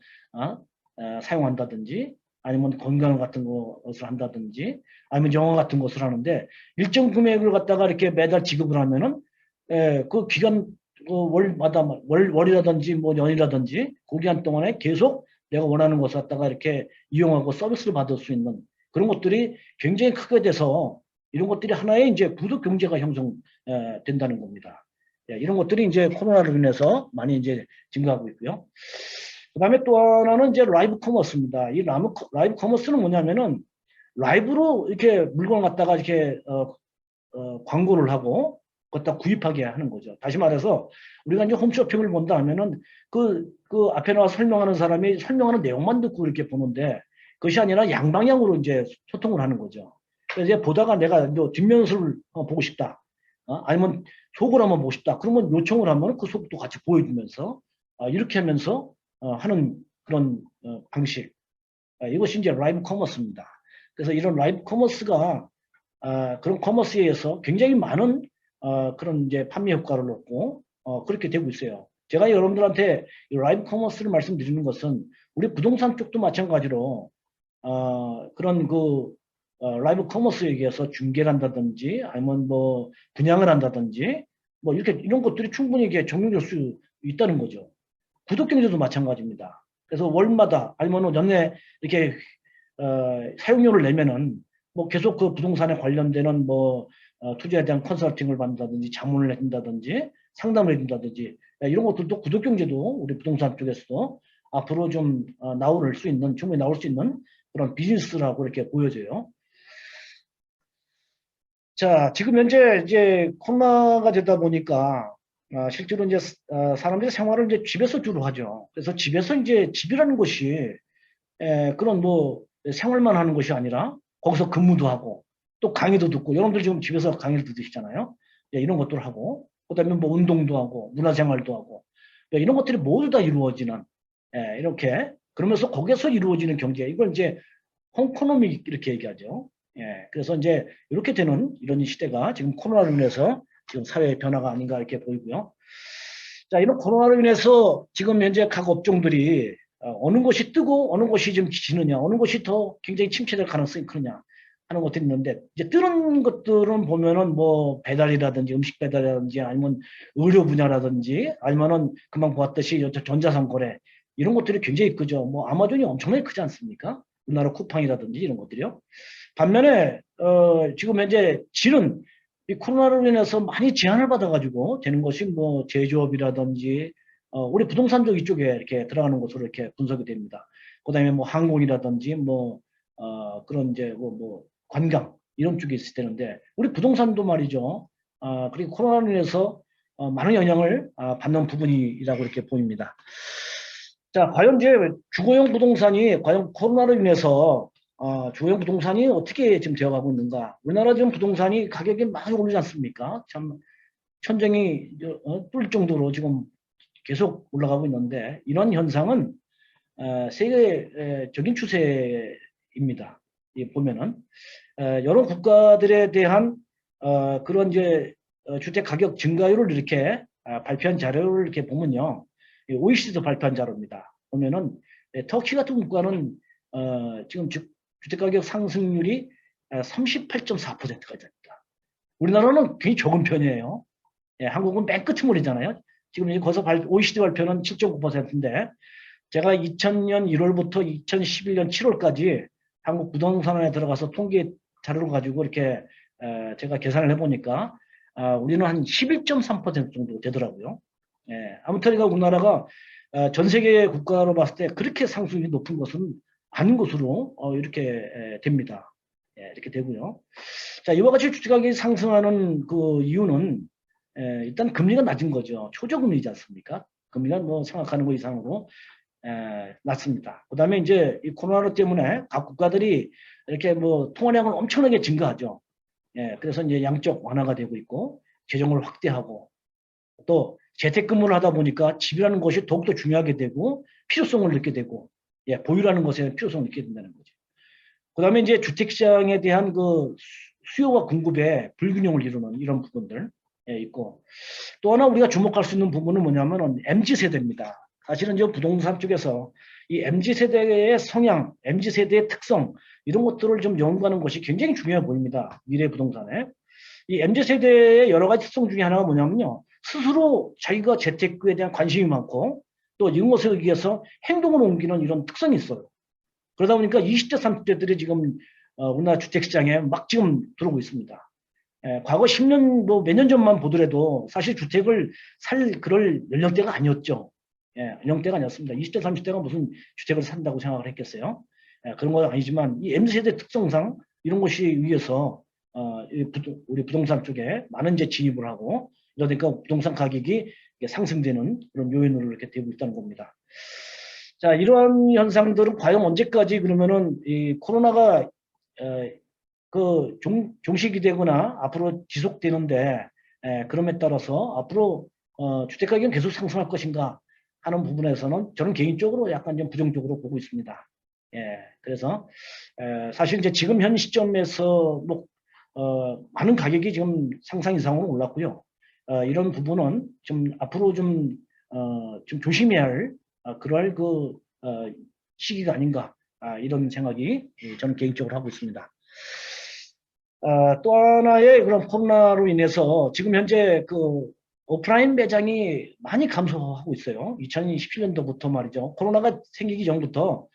사용한다든지, 아니면 건강 같은 것을 한다든지, 아니면 영화 같은 것을 하는데, 일정 금액을 갖다가 이렇게 매달 지급을 하면은, 그 기간, 월마다, 월이라든지, 뭐, 연이라든지, 그 기간 동안에 계속 내가 원하는 것을 갖다가 이렇게 이용하고 서비스를 받을 수 있는 그런 것들이 굉장히 크게 돼서 이런 것들이 하나의 이제 구독 경제가 형성된다는 겁니다. 이런 것들이 이제 코로나로 인해서 많이 이제 증가하고 있고요. 그 다음에 또 하나는 이제 라이브 커머스입니다. 이 라이브 커머스는 뭐냐면은 라이브로 이렇게 물건을 갖다가 이렇게 광고를 하고 갖다 구입하게 하는 거죠. 다시 말해서 우리가 이제 홈쇼핑을 본다 하면은 그 앞에 나와 설명하는 사람이 설명하는 내용만 듣고 이렇게 보는데 그것이 아니라 양방향으로 이제 소통을 하는 거죠. 그래서 이제 보다가 내가 이제 뒷면을 보고 싶다. 아니면 속을 한번 보고 싶다. 그러면 요청을 하면 그 속도 같이 보여주면서 이렇게 하면서 하는 그런 방식. 이것이 이제 라이브 커머스입니다. 그래서 이런 라이브 커머스가 그런 커머스에 의해서 굉장히 많은 그런 이제 판매 효과를 얻고 그렇게 되고 있어요. 제가 여러분들한테 이 라이브 커머스를 말씀드리는 것은 우리 부동산 쪽도 마찬가지로 그런 그 라이브 커머스에 의해서 중개를 한다든지 아니면 뭐 분양을 한다든지 뭐 이렇게 이런 것들이 충분히 이게 적용될 수 있다는 거죠. 구독 경제도 마찬가지입니다. 그래서 월마다 아니면 연내 이렇게 사용료를 내면은 뭐 계속 그 부동산에 관련되는 뭐 투자에 대한 컨설팅을 받는다든지 자문을 해준다든지 상담을 해준다든지 이런 것들도 구독경제도 우리 부동산 쪽에서도 앞으로 좀 나올 수 있는 충분히 나올 수 있는 그런 비즈니스라고 이렇게 보여져요. 자, 지금 현재 이제 코로나가 되다 보니까 실제로 이제 사람들이 생활을 이제 집에서 주로 하죠. 그래서 집에서 이제 집이라는 것이 그런 뭐 생활만 하는 것이 아니라 거기서 근무도 하고 또 강의도 듣고 여러분들 지금 집에서 강의를 들으시잖아요. 이런 것들을 하고 그다음에 뭐 운동도 하고 문화생활도 하고 이런 것들이 모두 다 이루어지는 이렇게 그러면서 거기서 이루어지는 경제 이걸 이제 홈코노미 이렇게 얘기하죠. 그래서 이제 이렇게 되는 이런 시대가 지금 코로나로 인해서 지금 사회의 변화가 아닌가 이렇게 보이고요. 자, 이런 코로나로 인해서 지금 현재 각 업종들이 어느 것이 뜨고 어느 것이 좀 지느냐, 어느 것이 더 굉장히 침체될 가능성이 크느냐 하는 것들이 있는데 이제 뜨는 것들은 보면은 뭐 배달이라든지 음식 배달이라든지 아니면 의료 분야라든지 아니면은 금방 보았듯이 전자상 거래 이런 것들이 굉장히 크죠. 뭐 아마존이 엄청나게 크지 않습니까? 우리나라 쿠팡이라든지 이런 것들이요. 반면에 지금 현재 질은 이 코로나로 인해서 많이 제한을 받아가지고 되는 것이 뭐 제조업이라든지 우리 부동산 쪽 이쪽에 이렇게 들어가는 것으로 이렇게 분석이 됩니다. 그다음에 뭐 항공이라든지 뭐 그런 이제 뭐 관광 이런 쪽이 있을 때는데 우리 부동산도 말이죠. 그리고 코로나로 인해서 많은 영향을 받는 부분이라고 이렇게 보입니다. 자, 과연 이제 주거용 부동산이 과연 코로나로 인해서 주거용 부동산이 어떻게 지금 되어가고 있는가? 우리나라 지금 부동산이 가격이 많이 오르지 않습니까? 참 천정이 뚫릴 정도로 지금 계속 올라가고 있는데 이런 현상은 세계적인 추세입니다. 보면은 여러 국가들에 대한 그런 이제 주택 가격 증가율을 이렇게 발표한 자료를 이렇게 보면요. OECD도 발표한 자료입니다. 보면은 터키 같은 국가는 지금 주택가격 상승률이 38.4%까지 됩니다. 우리나라는 굉장히 적은 편이에요. 한국은 맨 끝머리잖아요. 지금 이제 거기서 OECD 발표는 7.9%인데 제가 2000년 1월부터 2011년 7월까지 한국 부동산원에 들어가서 통계 자료를 가지고 이렇게 제가 계산을 해보니까 우리는 한 11.3% 정도 되더라고요. 아무튼 우리나라가 전 세계 국가로 봤을 때 그렇게 상승률이 높은 것은 아닌 것으로 이렇게 됩니다. 이렇게 되고요. 자, 이와 같이 주택가격이 상승하는 그 이유는 일단 금리가 낮은 거죠. 초저금리지 않습니까? 금리가 뭐 생각하는 것 이상으로 낮습니다. 그 다음에 이제 이 코로나 때문에 각 국가들이 이렇게 뭐 통화량을 엄청나게 증가하죠. 그래서 이제 양적 완화가 되고 있고 재정을 확대하고 또 재택근무를 하다 보니까 집이라는 것이 더욱더 중요하게 되고 필요성을 느끼게 되고 보유라는 것에 필요성을 느끼게 된다는 거죠. 그 다음에 이제 주택시장에 대한 그 수요와 공급의 불균형을 이루는 이런 부분들 있고 또 하나 우리가 주목할 수 있는 부분은 뭐냐면은 MZ세대입니다. 사실은 저 부동산 쪽에서 이 MZ세대의 성향, MZ세대의 특성 이런 것들을 좀 연구하는 것이 굉장히 중요해 보입니다. 미래 부동산에. 이 MZ세대의 여러 가지 특성 중에 하나가 뭐냐면요. 스스로 자기가 재테크에 대한 관심이 많고 또 이런 것에 의해서 행동을 옮기는 이런 특성이 있어요. 그러다 보니까 20대, 30대들이 지금 우리나라 주택시장에 막 지금 들어오고 있습니다. 과거 10년, 뭐 몇 년 전만 보더라도 사실 주택을 살 그럴 연령대가 아니었죠. 연령대가 아니었습니다. 20대, 30대가 무슨 주택을 산다고 생각을 했겠어요. 그런 건 아니지만 이 MZ세대 특성상 이런 것이 위해서 우리 부동산 쪽에 많은 이제 진입을 하고 이러니까 부동산 가격이 상승되는 그런 요인으로 이렇게 되고 있다는 겁니다. 자, 이러한 현상들은 과연 언제까지 그러면은 이 코로나가 그 종식이 되거나 앞으로 지속되는데 그럼에 따라서 앞으로 주택 가격은 계속 상승할 것인가 하는 부분에서는 저는 개인적으로 약간 좀 부정적으로 보고 있습니다. 그래서 사실 이제 지금 현 시점에서 뭐 많은 가격이 지금 상상 이상으로 올랐고요. 이런 부분은 좀 앞으로 좀 조심해야 할 그럴 그 시기가 아닌가 이런 생각이 저는 개인적으로 하고 있습니다. 또 하나의 그런 코로나로 인해서 지금 현재 그 오프라인 매장이 많이 감소하고 있어요. 2017년도부터 말이죠. 코로나가 생기기 전부터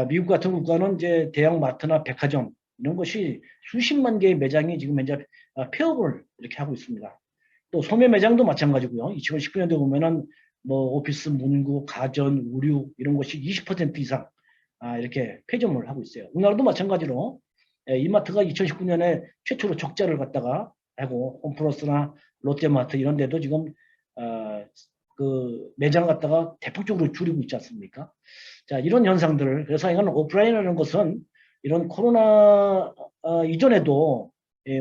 미국 같은 국가는 이제 대형 마트나 백화점 이런 것이 수십만 개의 매장이 지금 현재 폐업을 이렇게 하고 있습니다. 또 소매 매장도 마찬가지고요. 2019년도에 보면은 뭐 오피스, 문구, 가전, 의류 이런 것이 20% 이상 이렇게 폐점을 하고 있어요. 우리나라도 마찬가지로 이마트가 2019년에 최초로 적자를 갖다가 하고 홈플러스나 롯데마트 이런 데도 지금 그 매장을 갖다가 대폭적으로 줄이고 있지 않습니까? 자, 이런 현상들. 그래서 이건 오프라인이라는 것은 이런 코로나 이전에도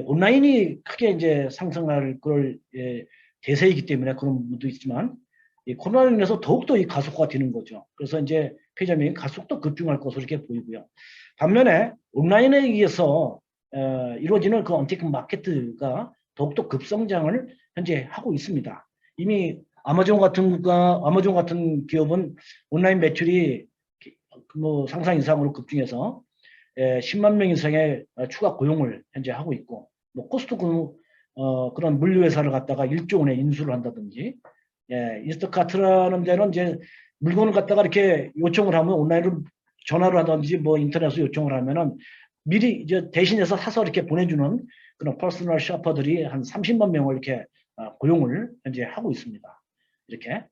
온라인이 크게 이제 상승할 그럴 대세이기 때문에 그런 부분도 있지만 이 코로나로 인해서 더욱더 이 가속화가 되는 거죠. 그래서 이제 폐점이 가속도 급증할 것으로 이렇게 보이고요. 반면에 온라인에 의해서 이루어지는 그 언택트 마케트가 더욱더 급성장을 현재 하고 있습니다. 이미 아마존 같은 기업은 온라인 매출이 뭐 상상 이상으로 급증해서 10만 명 이상의 추가 고용을 현재 하고 있고, 뭐 코스트코 그런 물류회사를 갖다가 1조 원에 인수를 한다든지, 인스타카트라는 데는 이제 물건을 갖다가 이렇게 요청을 하면 온라인으로 전화를 하든지 뭐 인터넷으로 요청을 하면은 미리 이제 대신해서 사서 이렇게 보내주는 그런 퍼스널 셔퍼들이 한 30만 명을 이렇게 고용을 현재 하고 있습니다. 이렇게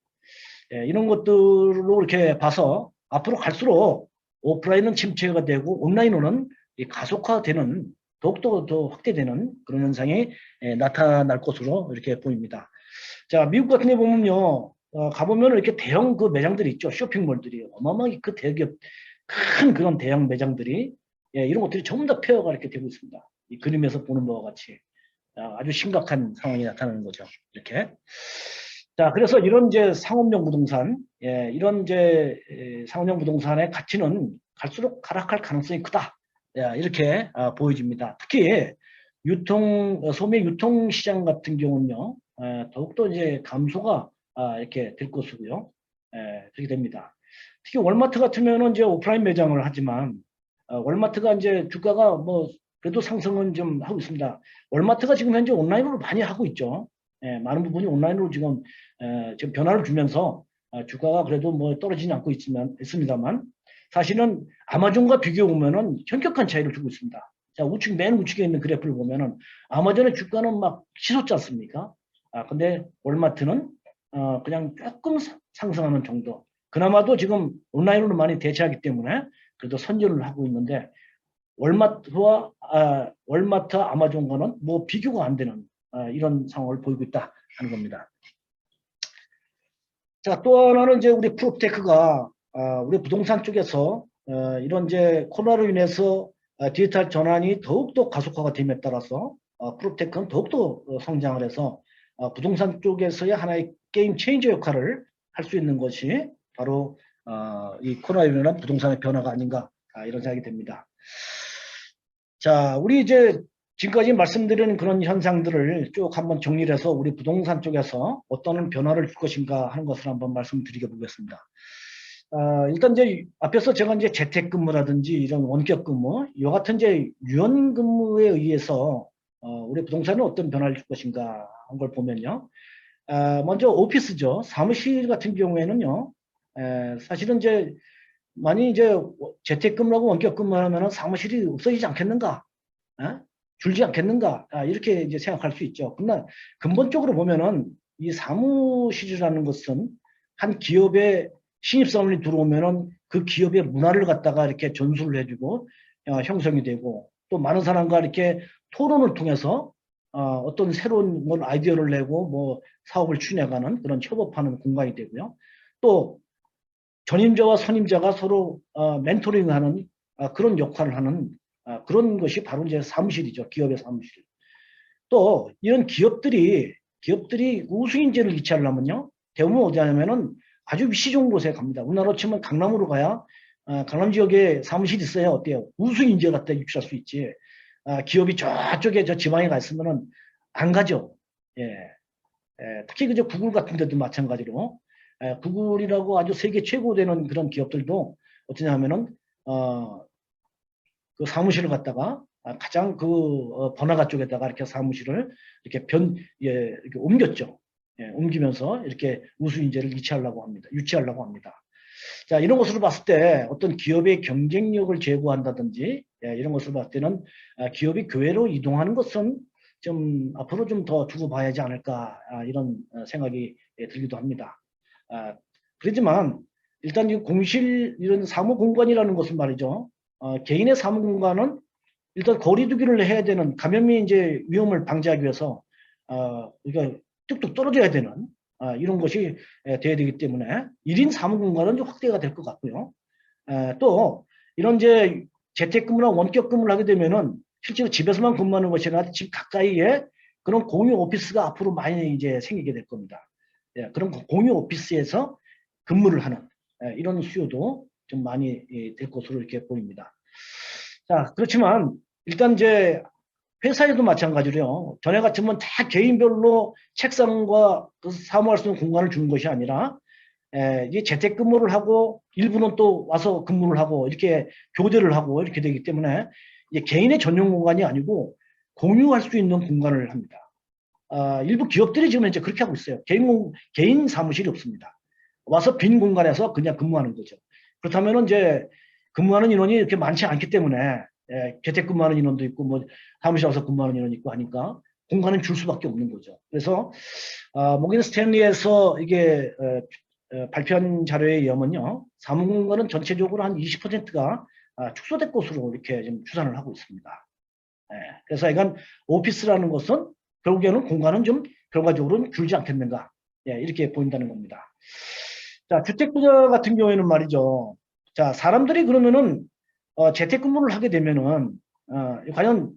이런 것들로 이렇게 봐서 앞으로 갈수록 오프라인은 침체가 되고 온라인으로는 가속화되는 더욱더 더 확대되는 그런 현상이 나타날 것으로 이렇게 보입니다. 자, 미국 같은 데 보면요, 가보면 이렇게 대형 그 매장들이 있죠. 쇼핑몰들이 어마어마하게 그 대기업 큰 그런 대형 매장들이 이런 것들이 전부 다 폐허가 이렇게 되고 있습니다. 이 그림에서 보는 바와 같이 아주 심각한 상황이 나타나는 거죠. 이렇게. 자, 그래서 이런 이제 상업용 부동산, 이런 이제 상업용 부동산의 가치는 갈수록 하락할 가능성이 크다. 이렇게 보여집니다. 특히 소매 유통 시장 같은 경우는요, 더욱더 이제 감소가 이렇게 될 것이고요. 그렇게 됩니다. 특히 월마트 같으면은 이제 오프라인 매장을 하지만 월마트가 이제 주가가 뭐 그래도 상승은 좀 하고 있습니다. 월마트가 지금 현재 온라인으로 많이 하고 있죠. 많은 부분이 온라인으로 지금 변화를 주면서 주가가 그래도 뭐 떨어지지 않고 있습니다만 사실은 아마존과 비교해 보면은 현격한 차이를 주고 있습니다. 자, 맨 우측에 있는 그래프를 보면은 아마존의 주가는 막 치솟지 않습니까? 근데 월마트는 그냥 조금 상승하는 정도. 그나마도 지금 온라인으로 많이 대체하기 때문에 그래도 선전을 하고 있는데 월마트와 아마존과는 뭐 비교가 안 되는 이런 상황을 보이고 있다 하는 겁니다. 자, 또 하나는 이제 우리 프롭테크가 우리 부동산 쪽에서 이런 이제 코로나로 인해서 디지털 전환이 더욱더 가속화가 됨에 따라서 프롭테크는 더욱더 성장을 해서 부동산 쪽에서의 하나의 게임 체인저 역할을 할 수 있는 것이 바로 이 코로나로 인한 부동산의 변화가 아닌가 이런 생각이 듭니다. 자, 우리 이제 지금까지 말씀드린 그런 현상들을 쭉 한번 정리를 해서 우리 부동산 쪽에서 어떤 변화를 줄 것인가 하는 것을 한번 말씀드려 보겠습니다. 일단 이제 앞에서 제가 이제 재택근무라든지 이런 원격근무, 이 같은 이제 유연근무에 의해서 우리 부동산은 어떤 변화를 줄 것인가 한 걸 보면요. 먼저 오피스죠. 사무실 같은 경우에는요. 사실은 이제 많이 이제 재택근무하고 원격근무하면 사무실이 없어지지 않겠는가? 줄지 않겠는가? 이렇게 이제 생각할 수 있죠. 그러나 근본적으로 보면은 이 사무실이라는 것은 한 기업에 신입사원이 들어오면은 그 기업의 문화를 갖다가 이렇게 전수를 해주고 형성이 되고 또 많은 사람과 이렇게 토론을 통해서 어떤 새로운 뭐 아이디어를 내고 뭐 사업을 추진해가는 그런 협업하는 공간이 되고요. 또 전임자와 선임자가 서로 멘토링하는 그런 역할을 하는 그런 것이 바로 이제 사무실이죠. 기업의 사무실. 또 이런 기업들이 우수인재를 유치하려면요. 대부분 어디 하냐면은 아주 위치 좋은 곳에 갑니다. 우리나라로 치면 강남으로 가야 강남 지역에 사무실이 있어야 어때요? 우수인재 갖다 유치할 수 있지. 기업이 저쪽에 저 지방에 가 있으면은 안 가죠. 특히 그저 구글 같은 데도 마찬가지로 구글이라고 아주 세계 최고 되는 그런 기업들도 어떠냐 하면은 그 사무실을 갖다가 가장 그 번화가 쪽에다가 이렇게 사무실을 이렇게 이렇게 옮겼죠. 옮기면서 이렇게 우수인재를 유치하려고 합니다. 자, 이런 것으로 봤을 때 어떤 기업의 경쟁력을 제고한다든지 이런 것을 봤을 때는 기업이 교외로 이동하는 것은 좀 앞으로 좀 더 두고 봐야 하지 않을까 이런 생각이 들기도 합니다. 그렇지만 일단 이 공실 이런 사무 공간이라는 것은 말이죠. 개인의 사무 공간은 일단 거리두기를 해야 되는 감염이 이제 위험을 방지하기 위해서 그러니까 뚝뚝 떨어져야 되는 이런 것이 돼야 되기 때문에 1인 사무 공간은 좀 확대가 될 것 같고요. 또 이런 이제 재택근무나 원격 근무를 하게 되면은 실제로 집에서만 근무하는 것이 아니라 집 가까이에 그런 공유 오피스가 앞으로 많이 이제 생기게 될 겁니다. 그런 공유 오피스에서 근무를 하는 이런 수요도 좀 많이 될 것으로 이렇게 보입니다. 자, 그렇지만 일단 이제 회사에도 마찬가지로요. 전에 같으면 다 개인별로 책상과 그 사무할 수 있는 공간을 주는 것이 아니라 이게 재택근무를 하고 일부는 또 와서 근무를 하고 이렇게 교대를 하고 이렇게 되기 때문에 이제 개인의 전용 공간이 아니고 공유할 수 있는 공간을 합니다. 일부 기업들이 지금 이제 그렇게 하고 있어요. 개인 사무실이 없습니다. 와서 빈 공간에서 그냥 근무하는 거죠. 그렇다면 이제 근무하는 인원이 이렇게 많지 않기 때문에 재택근무하는 인원도 있고 뭐 사무실 와서 근무하는 인원이 있고 하니까 공간은 줄 수밖에 없는 거죠. 그래서 모긴 스탠리에서 이게 발표한 자료에 의하면요, 사무공간은 전체적으로 한 20%가 축소될 것으로 이렇게 좀 추산을 하고 있습니다. 그래서 이건 오피스라는 것은 결국에는 공간은 좀 결과적으로는 줄지 않겠는가 이렇게 보인다는 겁니다. 자, 주택부자 같은 경우에는 말이죠. 자, 사람들이 그러면은 재택근무를 하게 되면은 과연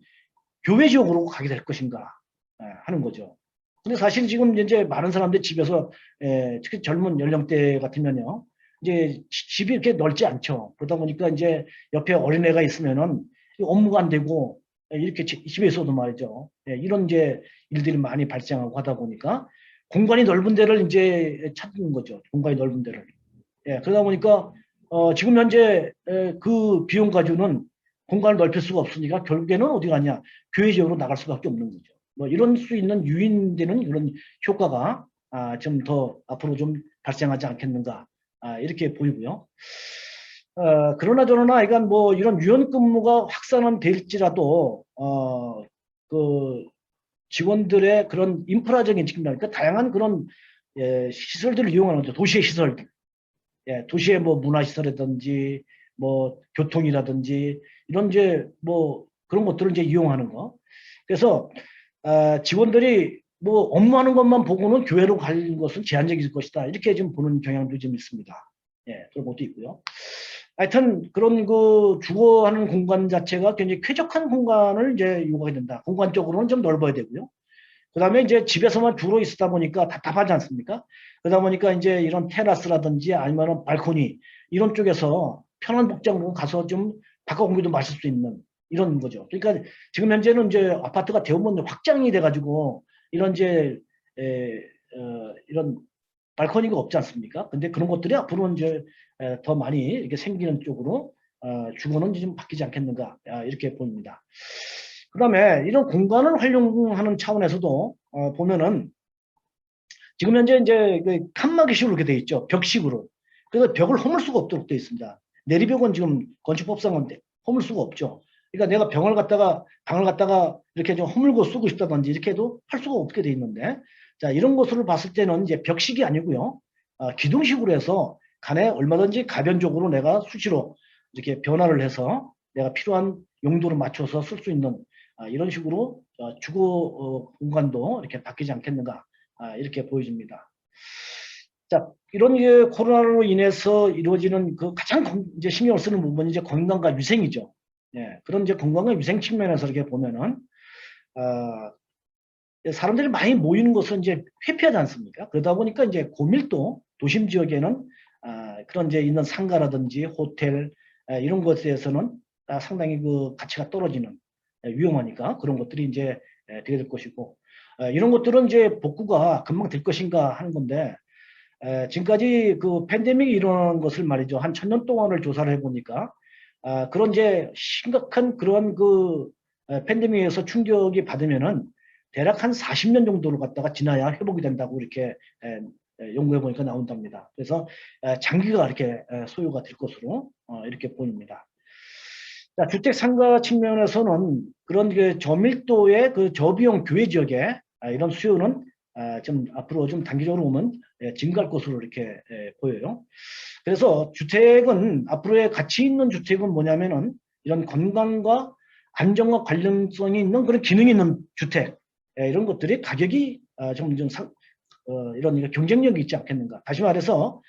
교외 지역으로 가게 될 것인가 하는 거죠. 근데 사실 지금 이제 많은 사람들이 집에서 특히 젊은 연령대 같으면요, 이제 집이 이렇게 넓지 않죠. 그러다 보니까 이제 옆에 어린애가 있으면은 업무가 안 되고 이렇게 집에 있어도 말이죠. 이런 이제 일들이 많이 발생하고 하다 보니까 공간이 넓은 데를 이제 찾는 거죠. 공간이 넓은 데를. 그러다 보니까 지금 현재 그 비용 가지고는 공간을 넓힐 수가 없으니까 결국에는 어디 가냐, 교외 지역으로 나갈 수밖에 없는 거죠. 뭐 이런 수 있는 유인되는 그런 효과가 좀 더 앞으로 좀 발생하지 않겠는가 이렇게 보이고요. 그러나 저러나 이건 뭐 이런 유연 근무가 확산은 될지라도 그 직원들의 그런 인프라적인 측면, 그러니까 다양한 그런 시설들을 이용하는 거죠. 도시의 시설들. 도시의 뭐 문화시설이라든지 뭐 교통이라든지 이런 이제 뭐 그런 것들을 이제 이용하는 거. 그래서 직원들이 뭐 업무하는 것만 보고는 교회로 갈 것은 제한적일 것이다. 이렇게 좀 보는 경향도 좀 있습니다. 그런 것도 있고요. 하여튼 그런 그 주거하는 공간 자체가 굉장히 쾌적한 공간을 이제 요구하게 된다. 공간적으로는 좀 넓어야 되고요. 그 다음에 이제 집에서만 주로 있다 보니까 답답하지 않습니까? 그러다 보니까 이제 이런 테라스라든지 아니면 발코니 이런 쪽에서 편한 복장으로 가서 좀 바깥 공기도 마실 수 있는 이런 거죠. 그러니까 지금 현재는 이제 아파트가 대부분 확장이 돼가지고 이런 이제 이런 발코니가 없지 않습니까? 근데 그런 것들이 앞으로 이제 더 많이 이렇게 생기는 쪽으로 주거는 좀 바뀌지 않겠는가 이렇게 보입니다. 그 다음에 이런 공간을 활용하는 차원에서도 보면은 지금 현재 이제 그 칸막이식으로 이렇게 돼 있죠. 벽식으로. 그래서 벽을 허물 수가 없도록 돼 있습니다. 내리벽은 지금 건축법상은 허물 수가 없죠. 그러니까 내가 방을 갖다가 이렇게 좀 허물고 쓰고 싶다든지 이렇게 해도 할 수가 없게 돼 있는데, 자, 이런 것을 봤을 때는 이제 벽식이 아니고요. 기둥식으로 해서 간에 얼마든지 가변적으로 내가 수시로 이렇게 변화를 해서 내가 필요한 용도를 맞춰서 쓸 수 있는 이런 식으로 주거 공간도 이렇게 바뀌지 않겠는가 이렇게 보여집니다. 자, 이런 코로나로 인해서 이루어지는 그 가장 이제 신경을 쓰는 부분이 이제 건강과 위생이죠. 그런 이제 건강과 위생 측면에서 이렇게 보면은 사람들이 많이 모이는 것은 이제 회피하지 않습니까? 그러다 보니까 이제 고밀도 도심 지역에는 그런 이제 있는 상가라든지 호텔 이런 것에서는 상당히 그 가치가 떨어지는 위험하니까 그런 것들이 이제 되게 될 것이고 이런 것들은 이제 복구가 금방 될 것인가 하는 건데 지금까지 그 팬데믹이 일어나는 것을 말이죠. 한 1000년 동안을 조사를 해보니까 그런 이제 심각한 그런 그 팬데믹에서 충격이 받으면은 대략 한 40년 정도를 갖다가 지나야 회복이 된다고 이렇게 연구해 보니까 나온답니다. 그래서 장기가 이렇게 소요가 될 것으로 이렇게 보입니다. 자, 주택 상가 측면에서는 그런 그 저밀도의 그 저비용 교외 지역에 이런 수요는 좀 앞으로 좀 단기적으로 보면 증가할 것으로 이렇게 보여요. 그래서 주택은 앞으로의 가치 있는 주택은 뭐냐면은 이런 건강과 안정과 관련성이 있는 그런 기능이 있는 주택 이런 것들이 가격이 점점 이런 경쟁력이 있지 않겠는가. 다시 말해서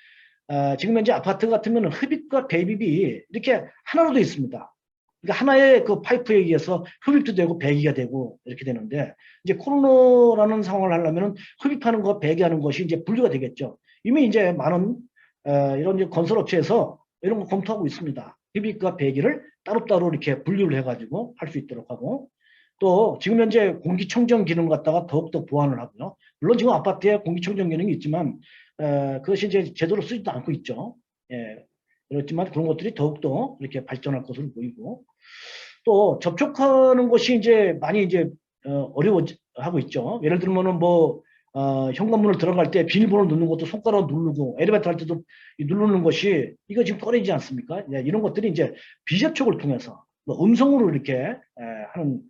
지금 현재 아파트 같으면 흡입과 배입이 이렇게 하나로 되어 있습니다. 그러니까 하나의 그 파이프에 의해서 흡입도 되고 배기가 되고 이렇게 되는데 이제 코로나라는 상황을 하려면 흡입하는 것, 배기하는 것이 이제 분류가 되겠죠. 이미 이제 많은 이런 이제 건설업체에서 이런 거 검토하고 있습니다. 흡입과 배기를 따로따로 이렇게 분류를 해가지고 할 수 있도록 하고 또 지금 현재 공기청정 기능 갖다가 더욱더 보완을 하고요. 물론 지금 아파트에 공기청정 기능이 있지만 그것이 이제 제대로 쓰지도 않고 있죠. 예, 그렇지만 그런 것들이 더욱더 이렇게 발전할 것으로 보이고 또 접촉하는 것이 이제 많이 이제 어려워하고 있죠. 예를 들면은 뭐 현관문을 들어갈 때 비밀번호 넣는 것도 손가락 누르고 엘리베이터 할 때도 누르는 것이 이거 지금 꺼내지 않습니까? 이런 것들이 이제 비접촉을 통해서 뭐 음성으로 이렇게 하는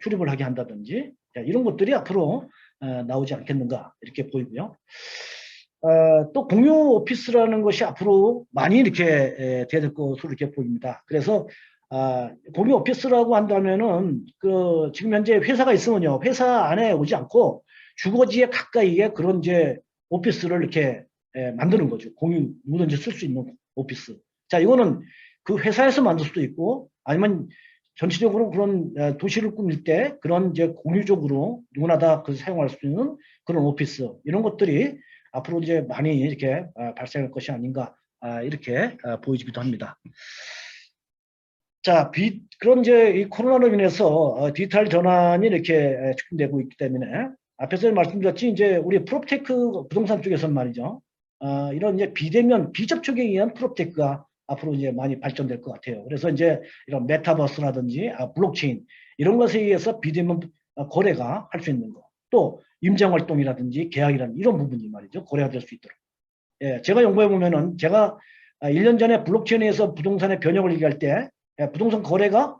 출입을 하게 한다든지 이런 것들이 앞으로 나오지 않겠는가 이렇게 보이고요. 또 공유 오피스라는 것이 앞으로 많이 이렇게 돼야 될 것으로 이렇게 보입니다. 그래서 공유 오피스라고 한다면은 그 지금 현재 회사가 있으면요 회사 안에 오지 않고 주거지에 가까이에 그런 이제 오피스를 이렇게 만드는 거죠. 공유 누구든지 쓸 수 있는 오피스. 자 이거는 그 회사에서 만들 수도 있고 아니면 전체적으로 그런 도시를 꾸밀 때 그런 이제 공유적으로 누구나 다 그 사용할 수 있는 그런 오피스 이런 것들이 앞으로 이제 많이 이렇게 발생할 것이 아닌가 이렇게 보여지기도 합니다. 자, 그런 이제 이 코로나로 인해서 디지털 전환이 이렇게 촉진되고 있기 때문에 앞에서 말씀드렸지 이제 우리 프롭테크 부동산 쪽에서는 말이죠. 이런 이제 비대면 비접촉에 의한 프롭테크가 앞으로 이제 많이 발전될 것 같아요. 그래서 이제 이런 메타버스라든지 블록체인 이런 것에 의해서 비대면 거래가 할 수 있는 거. 또 임장 활동이라든지 계약이라든지 이런 부분이 말이죠. 거래가 될 수 있도록. 예, 제가 연구해 보면은 제가 1년 전에 블록체인에서 부동산의 변형을 얘기할 때 부동산 거래가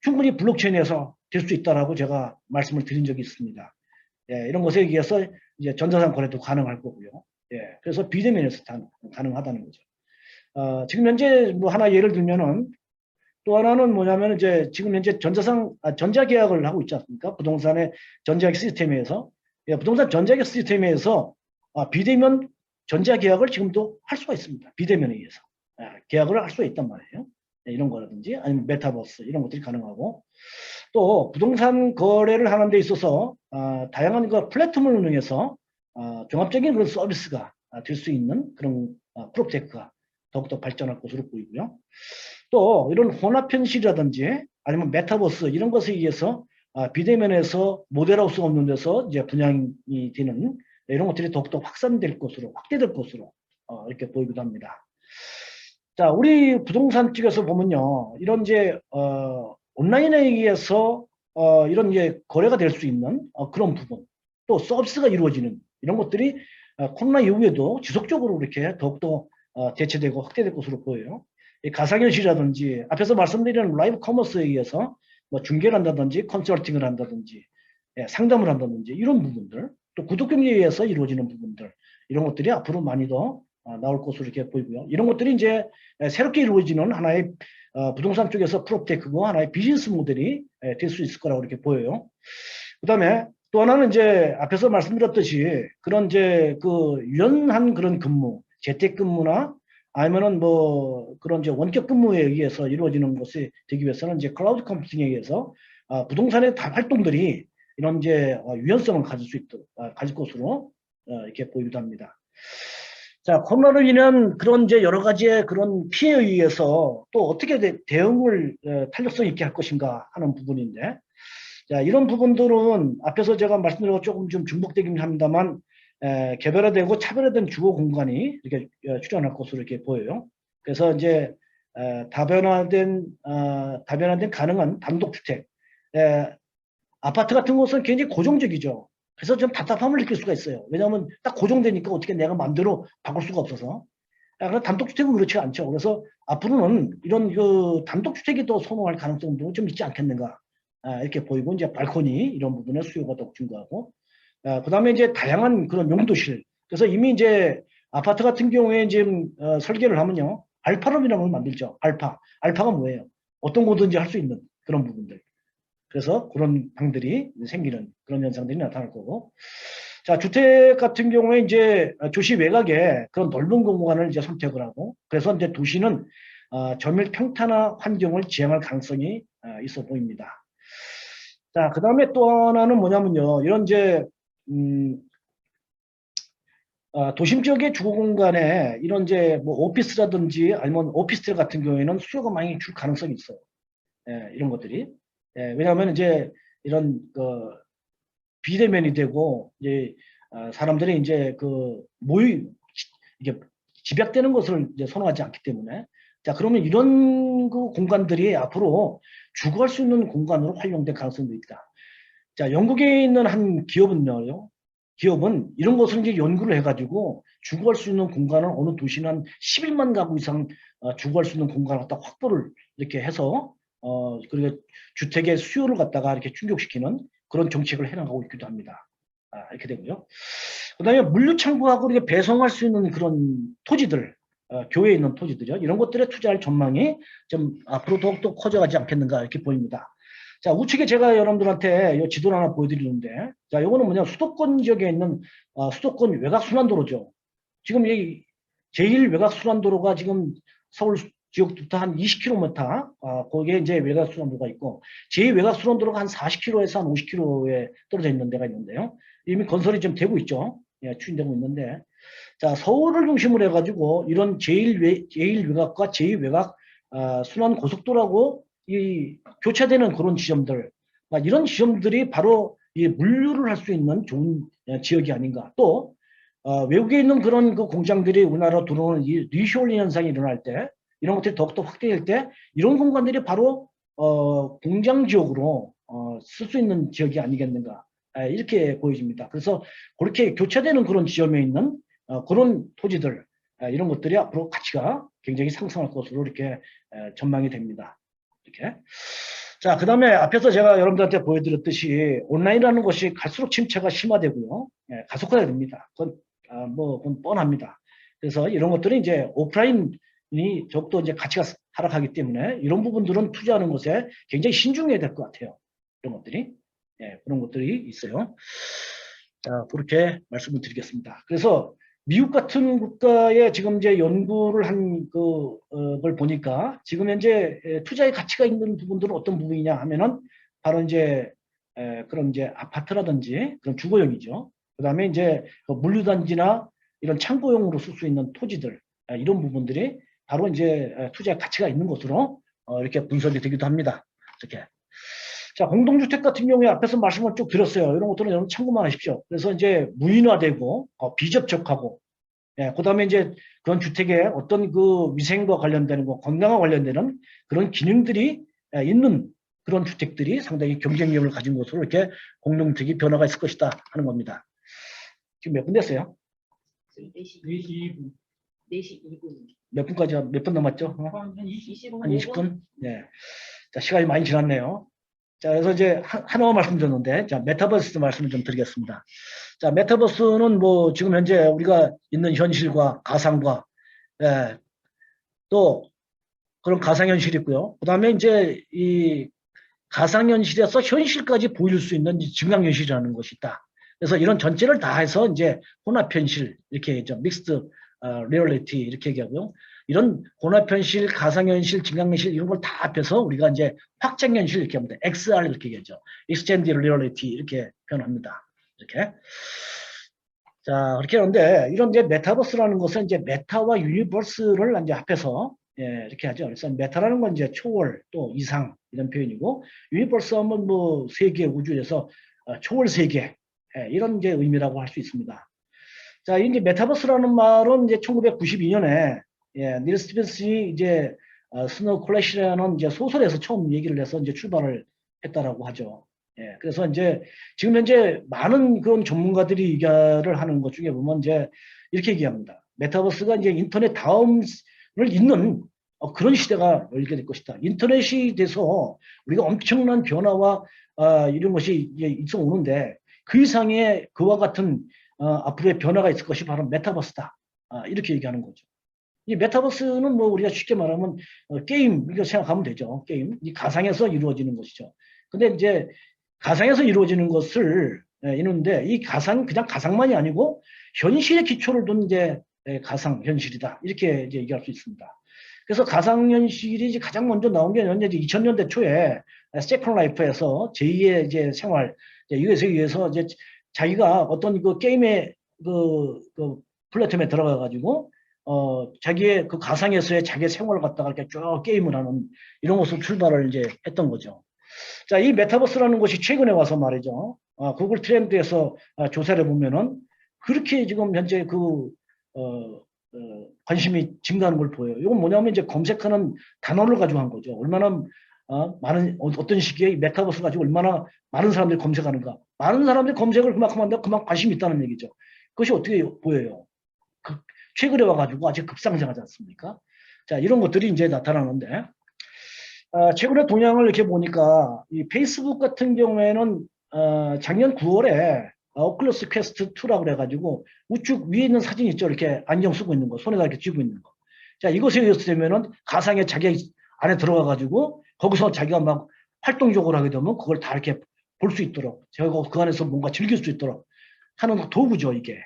충분히 블록체인에서 될 수 있다라고 제가 말씀을 드린 적이 있습니다. 예, 이런 것에 의해서 이제 전자상 거래도 가능할 거고요. 예, 그래서 비대면에서 가능하다는 거죠. 지금 현재 뭐 하나 예를 들면은 또 하나는 뭐냐면 이제 지금 현재 전자계약을 하고 있지 않습니까? 부동산의 전자계약 시스템에서 부동산 전자계약 시스템에서 비대면 전자계약을 지금도 할 수가 있습니다. 비대면에 의해서 계약을 할 수가 있단 말이에요. 이런 거라든지 아니면 메타버스 이런 것들이 가능하고 또 부동산 거래를 하는 데 있어서 다양한 그 플랫폼을 운영해서 종합적인 그런 서비스가 될 수 있는 그런 프로테크가 더욱더 발전할 것으로 보이고요. 또 이런 혼합현실이라든지 아니면 메타버스 이런 것에 의해서 비대면에서 모델하우스 없는 데서 이제 분양이 되는 이런 것들이 더욱더 확산될 것으로 확대될 것으로 이렇게 보이기도 합니다. 자, 우리 부동산 쪽에서 보면요, 이런 이제 온라인에 의해서 이런 이제 거래가 될 수 있는 그런 부분, 또 서비스가 이루어지는 이런 것들이 코로나 이후에도 지속적으로 이렇게 더욱더 대체되고 확대될 것으로 보여요. 가상현실이라든지 앞에서 말씀드린 라이브 커머스에 의해서 뭐 중계를 한다든지 컨설팅을 한다든지 상담을 한다든지 이런 부분들 또 구독경제에 의해서 이루어지는 부분들 이런 것들이 앞으로 많이 더 나올 것으로 이렇게 보이고요. 이런 것들이 이제 새롭게 이루어지는 하나의 부동산 쪽에서 프로테크고 하나의 비즈니스 모델이 될 수 있을 거라고 이렇게 보여요. 그다음에 또 하나는 이제 앞에서 말씀드렸듯이 그런 이제 그 유연한 그런 근무, 재택근무나 아니면은 뭐 그런 이제 원격 근무에 의해서 이루어지는 것이 되기 위해서는 이제 클라우드 컴퓨팅에 의해서 부동산의 다 활동들이 이런 이제 유연성을 가질 수 있도록 가질 것으로 이렇게 보이기도 합니다. 자, 코로나로 인한 그런 이제 여러 가지의 그런 피해에 의해서 또 어떻게 대응을 탄력성 있게 할 것인가 하는 부분인데, 자, 이런 부분들은 앞에서 제가 말씀드린 것 조금 좀 중복되긴 합니다만, 개별화되고 차별화된 주거 공간이 이렇게 출현할 것으로 이렇게 보여요. 그래서 이제 다변화된 가능한 단독주택, 아파트 같은 곳은 굉장히 고정적이죠. 그래서 좀 답답함을 느낄 수가 있어요. 왜냐하면 딱 고정되니까 어떻게 내가 마음대로 바꿀 수가 없어서. 그래서 단독주택은 그렇지 않죠. 그래서 앞으로는 이런 그 단독주택이 더 선호할 가능성도 좀 있지 않겠는가. 이렇게 보이고, 이제 발코니 이런 부분에 수요가 더 증가하고, 그다음에 이제 다양한 그런 용도실. 그래서 이미 이제 아파트 같은 경우에 지금 설계를 하면요, 알파룸이라는 걸 만들죠. 알파가 뭐예요? 어떤 곳든지 할 수 있는 그런 부분들. 그래서 그런 방들이 생기는 그런 현상들이 나타날 거고. 자, 주택 같은 경우에 이제 도시 외곽에 그런 넓은 공간을 이제 선택을 하고, 그래서 이제 도시는 점유율 평탄화 환경을 지향할 가능성이 있어 보입니다. 자, 그 다음에 또 하나는 뭐냐면요, 이런 이제 음, 도심 지역의 주거 공간에 이런 이제 뭐 오피스라든지 아니면 오피스텔 같은 경우에는 수요가 많이 줄 가능성이 있어요. 이런 것들이. 왜냐하면 이제 이런 그 비대면이 되고 이제 사람들이 이제 그 이게 집약되는 것을 이제 선호하지 않기 때문에, 자, 그러면 이런 그 공간들이 앞으로 주거할 수 있는 공간으로 활용될 가능성도 있다. 자, 영국에 있는 한 기업은요, 기업은 이런 것을 이제 연구를 해가지고 주거할 수 있는 공간을 어느 도시는 한 11만 가구 이상 주거할 수 있는 공간을 갖다 확보를 이렇게 해서 그리고 주택의 수요를 갖다가 이렇게 충족시키는 그런 정책을 해나가고 있기도 합니다. 이렇게 되고요. 그다음에 물류 창고하고 이렇게 배송할 수 있는 그런 토지들, 교외에 있는 토지들이요. 이런 것들에 투자할 전망이 좀 앞으로 더욱더 커져가지 않겠는가 이렇게 보입니다. 자, 우측에 제가 여러분들한테 이 지도를 하나 보여드리는데, 자, 이거는 뭐냐, 수도권 지역에 있는 수도권 외곽 순환도로죠. 지금 이 제1 외곽 순환도로가 지금 서울 지역부터 한 20km, 거기에 이제 외곽 순환도로가 있고, 제2 외곽 순환도로가 한 40km에서 한 50km에 떨어져 있는 데가 있는데요. 이미 건설이 좀 되고 있죠. 예, 추진되고 있는데, 자, 서울을 중심으로 해가지고 이런 제1 외곽과 제2 외곽 순환 고속도로하고 이 교차되는 그런 지점들, 이런 지점들이 바로 이 물류를 할 수 있는 좋은 지역이 아닌가. 또 외국에 있는 그런 그 공장들이 우리나라로 들어오는 이 리쇼링 현상이 일어날 때, 이런 것들이 더욱더 확대될 때, 이런 공간들이 바로 공장 지역으로 쓸 수 있는 지역이 아니겠는가. 이렇게 보여집니다. 그래서 그렇게 교차되는 그런 지점에 있는 그런 토지들, 이런 것들이 앞으로 가치가 굉장히 상승할 것으로 이렇게 전망이 됩니다. 이렇게. 자, 그 다음에 앞에서 제가 여러분들한테 보여드렸듯이 온라인이라는 것이 갈수록 침체가 심화되고요. 가속화가 됩니다. 그건 뻔합니다. 그래서 이런 것들이 이제 오프라인이 더욱더 이제 가치가 하락하기 때문에 이런 부분들은 투자하는 것에 굉장히 신중해야 될 것 같아요. 이런 것들이. 그런 것들이 있어요. 자, 그렇게 말씀을 드리겠습니다. 그래서 미국 같은 국가에 지금 이제 연구를 한 걸 보니까 지금 현재 투자의 가치가 있는 부분들은 어떤 부분이냐 하면은 바로 이제 그런 이제 아파트라든지 그런 주거용이죠. 그 다음에 이제 물류단지나 이런 창고용으로 쓸 수 있는 토지들, 이런 부분들이 바로 이제 투자의 가치가 있는 것으로 이렇게 분석이 되기도 합니다. 이렇게. 자, 공동주택 같은 경우에 앞에서 말씀을 쭉 드렸어요. 이런 것들은 여러분 참고만 하십시오. 그래서 이제 무인화되고 비접촉하고, 그다음에 이제 그런 주택에 어떤 그 위생과 관련되는 거, 건강과 관련되는 그런 기능들이 있는 그런 주택들이 상당히 경쟁력을 가진 것으로 이렇게 공동주택이 변화가 있을 것이다 하는 겁니다. 지금 몇 분 됐어요? 4시 2분. 4시 2분. 몇 분까지, 몇 분 남았죠? 한 20분. 한 20분? 네. 자, 시간이 많이 지났네요. 자, 그래서 이제 하나만 말씀드렸는데, 자, 메타버스 말씀을 좀 드리겠습니다. 자, 메타버스는 뭐 지금 현재 우리가 있는 현실과 가상과, 또 그런 가상현실이 있고요. 그 다음에 이제 이 가상현실에서 현실까지 보일 수 있는 증강현실이라는 것이 있다. 그래서 이런 전체를 다 해서 이제 혼합현실, 이렇게 좀 믹스드 리얼리티 이렇게 얘기하고요. 이런 혼합현실, 가상현실, 증강현실 이런 걸 다 합해서 우리가 이제 확장현실 이렇게 합니다. XR 이렇게 얘기하죠. Extended Reality 이렇게 표현합니다. 이렇게. 자, 그렇게 하는데 이런 이제 메타버스라는 것은 이제 메타와 유니버스를 이제 합해서 이렇게 하죠. 그래서 메타라는 건 이제 초월 또 이상 이런 표현이고, 유니버스 하면 뭐 세계 우주에서 초월 세계, 이런 이제 의미라고 할 수 있습니다. 자, 이제 메타버스라는 말은 이제 1992년에 닐 스티븐슨이 이제 스노우 콜래시라는 이제 소설에서 처음 얘기를 해서 이제 출발을 했다라고 하죠. 예, 그래서 이제 지금 현재 많은 그런 전문가들이 얘기를 하는 것 중에 보면 이제 이렇게 얘기합니다. 메타버스가 이제 인터넷 다음을 잇는 그런 시대가 열게 될 것이다. 인터넷이 돼서 우리가 엄청난 변화와 이런 것이 이제 있어 오는데 그 이상의 그와 같은 앞으로의 변화가 있을 것이 바로 메타버스다. 이렇게 얘기하는 거죠. 이 메타버스는 뭐 우리가 쉽게 말하면 게임 이렇게 생각하면 되죠. 게임 이 가상에서 이루어지는 것이죠. 근데 이제 가상에서 이루어지는 것을 이루는데 이 가상 그냥 가상만이 아니고 현실의 기초를 둔 이제 가상 현실이다 이렇게 이제 얘기할 수 있습니다. 그래서 가상 현실이 이제 가장 먼저 나온 게 2000년대 초에 세컨 라이프에서 제2의 이제 생활 이것에 의해서 이제 자기가 어떤 그 게임의 그 플랫폼에 들어가 가지고 자기의 그 가상에서의 자기의 생활을 갖다가 이렇게 쭉 게임을 하는 이런 것으로 출발을 이제 했던 거죠. 자, 이 메타버스라는 것이 최근에 와서 말이죠. 구글 트렌드에서 조사를 보면은 그렇게 지금 현재 관심이 증가하는 걸 보여요. 이건 뭐냐면 이제 검색하는 단어를 가지고 한 거죠. 얼마나 많은 어떤 시기에 메타버스 가지고 얼마나 많은 사람들이 검색하는가. 많은 사람들이 검색을 그만큼 한다 그만큼 관심이 있다는 얘기죠. 그것이 어떻게 보여요? 최근에 와가지고 아직 급상승하지 않습니까? 자, 이런 것들이 이제 나타나는데 최근에 동향을 이렇게 보니까 이 페이스북 같은 경우에는 작년 9월에 오클러스 퀘스트 2라고 그래가지고 우측 위에 있는 사진 있죠. 이렇게 안경 쓰고 있는 거, 손에다 이렇게 쥐고 있는 거. 자, 이것에 의해서 되면은 가상의 자기 안에 들어가가지고 거기서 자기가 막 활동적으로 하게 되면 그걸 다 이렇게 볼 수 있도록 제가 그 안에서 뭔가 즐길 수 있도록 하는 도구죠, 이게.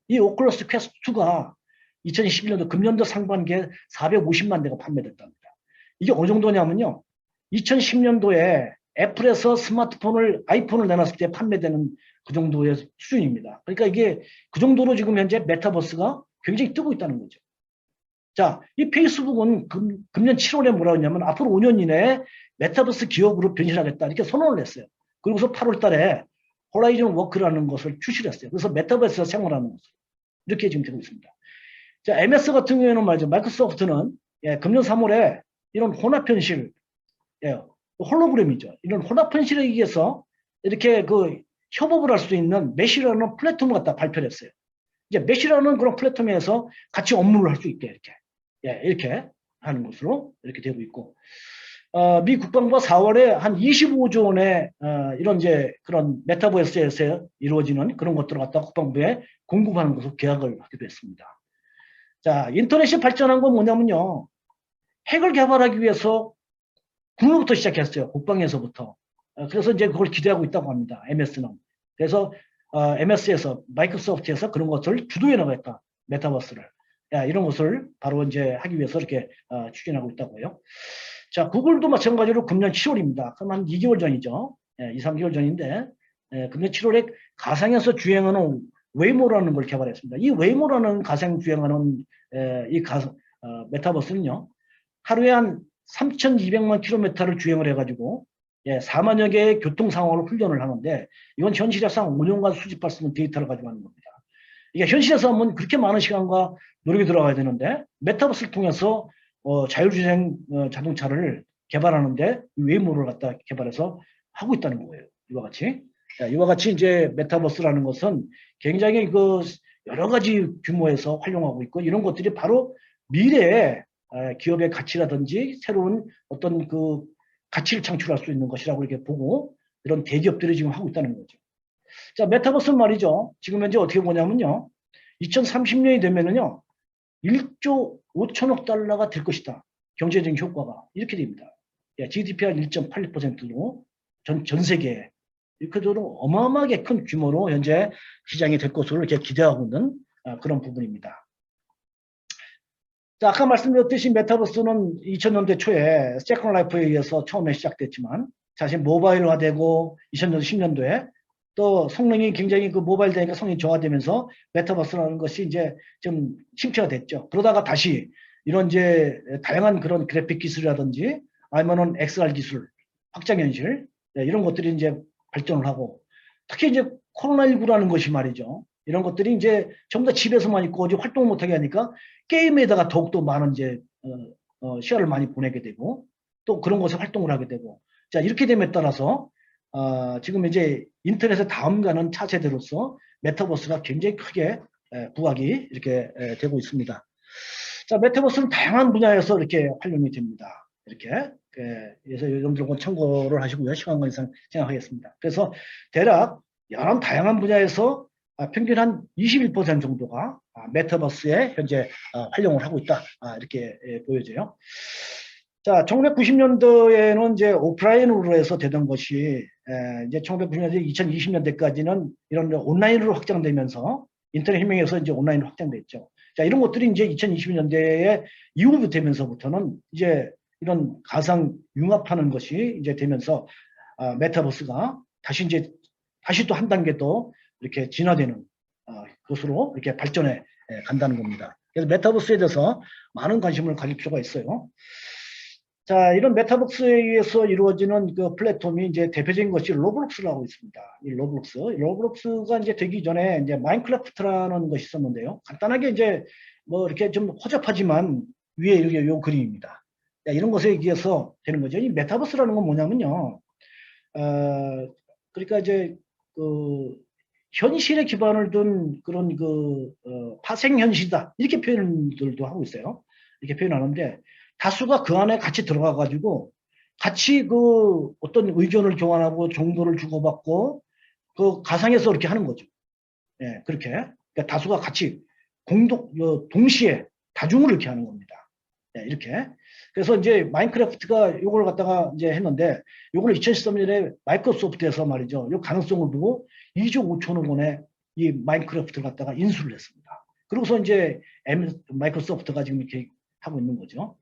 이 오클러스 퀘스트 2가 2021년도 금년도 상반기에 450만 대가 판매됐답니다. 이게 어느 정도냐면요. 2010년도에 애플에서 아이폰을 내놨을 때 판매되는 그 정도의 수준입니다. 그러니까 이게 그 정도로 지금 현재 메타버스가 굉장히 뜨고 있다는 거죠. 자, 이 페이스북은 금년 7월에 뭐라고 했냐면 앞으로 5년 이내에 메타버스 기업으로 변신하겠다 이렇게 선언을 했어요. 그리고서 8월 달에 호라이즌 워크라는 것을 출시를 했어요. 그래서 메타버스에서 생활하는 것을 이렇게 지금 되고 있습니다. 자, MS 같은 경우에는 말이죠. 마이크로소프트는 금년 3월에 이런 혼합현실, 홀로그램이죠. 이런 혼합현실에 의해서 이렇게 협업을 할 수 있는 메시라는 플랫폼을 갖다 발표를 했어요. 이제 메시라는 그런 플랫폼에서 같이 업무를 할 수 있게 이렇게 하는 것으로 이렇게 되고 있고, 미 국방부가 4월에 한 25조 원의 이런 이제 그런 메타버스에서 이루어지는 그런 것들을 갖다 국방부에 공급하는 것으로 계약을 하기도 했습니다. 자, 인터넷이 발전한 건 뭐냐면요. 핵을 개발하기 위해서 군으로부터 시작했어요. 국방에서부터. 그래서 이제 그걸 기대하고 있다고 합니다. MS는. 그래서 MS에서 마이크로소프트에서 그런 것을 주도해 나가겠다. 메타버스를. 이런 것을 바로 이제 하기 위해서 이렇게 추진하고 있다고요. 자, 구글도 마찬가지로 금년 7월입니다. 그럼 한 2개월 전이죠. 2, 3개월 전인데 금년 7월에 가상에서 주행하는 웨이모라는 걸 개발했습니다. 이 웨이모라는 가상 주행하는 메타버스는요. 하루에 한 3,200만 킬로미터를 주행을 해가지고 4만여 개의 교통 상황으로 훈련을 하는데 이건 현실에서 한 5년간 수집할 수 있는 데이터를 가지고 하는 겁니다. 이게 현실에서 하면 그렇게 많은 시간과 노력이 들어가야 되는데 메타버스를 통해서 자율주행 자동차를 개발하는데 웨이모를 갖다 개발해서 하고 있다는 거예요. 이와 같이. 이와 같이 이제 메타버스라는 것은 굉장히 여러 가지 규모에서 활용하고 있고 이런 것들이 바로 미래에 기업의 가치라든지 새로운 어떤 가치를 창출할 수 있는 것이라고 이렇게 보고 이런 대기업들이 지금 하고 있다는 거죠. 자, 메타버스는 말이죠. 지금 현재 어떻게 보냐면요. 2030년이 되면은요. 1조 5천억 달러가 될 것이다. 경제적인 효과가. 이렇게 됩니다. GDP가 1.82%로 전 세계에 이렇게 어마어마하게 큰 규모로 현재 시장이 될 것으로 이렇게 기대하고 있는 그런 부분입니다. 자, 아까 말씀드렸듯이 메타버스는 2000년대 초에 세컨 라이프에 의해서 처음에 시작됐지만 사실 모바일화되고 2000년도 10년도에 또 성능이 굉장히 모바일 되니까 성능이 좋아지면서 메타버스라는 것이 이제 좀 침체가 됐죠. 그러다가 다시 이런 이제 다양한 그런 그래픽 기술이라든지 아니면은 XR 기술, 확장현실 이런 것들이 이제 발전을 하고 특히 이제 코로나19라는 것이 말이죠. 이런 것들이 이제 전부 다 집에서만 있고 어디 활동을 못하게 하니까 게임에다가 더욱더 많은 이제 시간을 많이 보내게 되고 또 그런 것에 활동을 하게 되고 자 이렇게 됨에 따라서 지금 이제 인터넷의 다음 가는 차세대로서 메타버스가 굉장히 크게 부각이 이렇게 되고 있습니다. 자, 메타버스는 다양한 분야에서 이렇게 활용이 됩니다. 이렇게. 그래서 여러분들은 참고를 하시고요. 시간 관계상 생각하겠습니다. 그래서 대략 여러 다양한 분야에서 평균 한 21% 정도가 메타버스에 현재 활용을 하고 있다. 이렇게 보여져요. 자, 1990년도에는 이제 오프라인으로 해서 되던 것이 이제 1990년대, 2020년대까지는 이런 온라인으로 확장되면서 인터넷 혁명에서 이제 온라인으로 확장됐죠. 자, 이런 것들이 이제 2020년대에 이후부터 되면서부터는 이제 이런 가상 융합하는 것이 이제 되면서 메타버스가 다시 또 한 단계 더 이렇게 진화되는 것으로 이렇게 발전해 간다는 겁니다. 그래서 메타버스에 대해서 많은 관심을 가질 필요가 있어요. 자, 이런 메타버스에 의해서 이루어지는 그 플랫폼이 이제 대표적인 것이 로블록스라고 있습니다. 이 로블록스가 이제 되기 전에 이제 마인크래프트라는 것이 있었는데요. 간단하게 이제 뭐 이렇게 좀 허접하지만 위에 이렇게 요 그림입니다. 자, 이런 것에 의해서 되는 거죠. 이 메타버스라는 건 뭐냐면요. 그러니까 이제 그 현실에 기반을 둔 그런 파생현실이다. 이렇게 표현들도 하고 있어요. 이렇게 표현하는데 다수가 그 안에 같이 들어가 가지고 같이 그 어떤 의견을 교환하고 정보를 주고받고 그 가상에서 이렇게 하는 거죠. 예, 그렇게. 그러니까 다수가 같이 동시에 다중을 이렇게 하는 겁니다. 예, 이렇게. 그래서 이제 마인크래프트가 이걸 갖다가 이제 했는데 이걸 2013년에 마이크로소프트에서 말이죠. 이 가능성을 보고 2조 5천억 원에 이 마인크래프트를 갖다가 인수를 했습니다. 그러고서 이제 마이크로소프트가 지금 이렇게 하고 있는 거죠.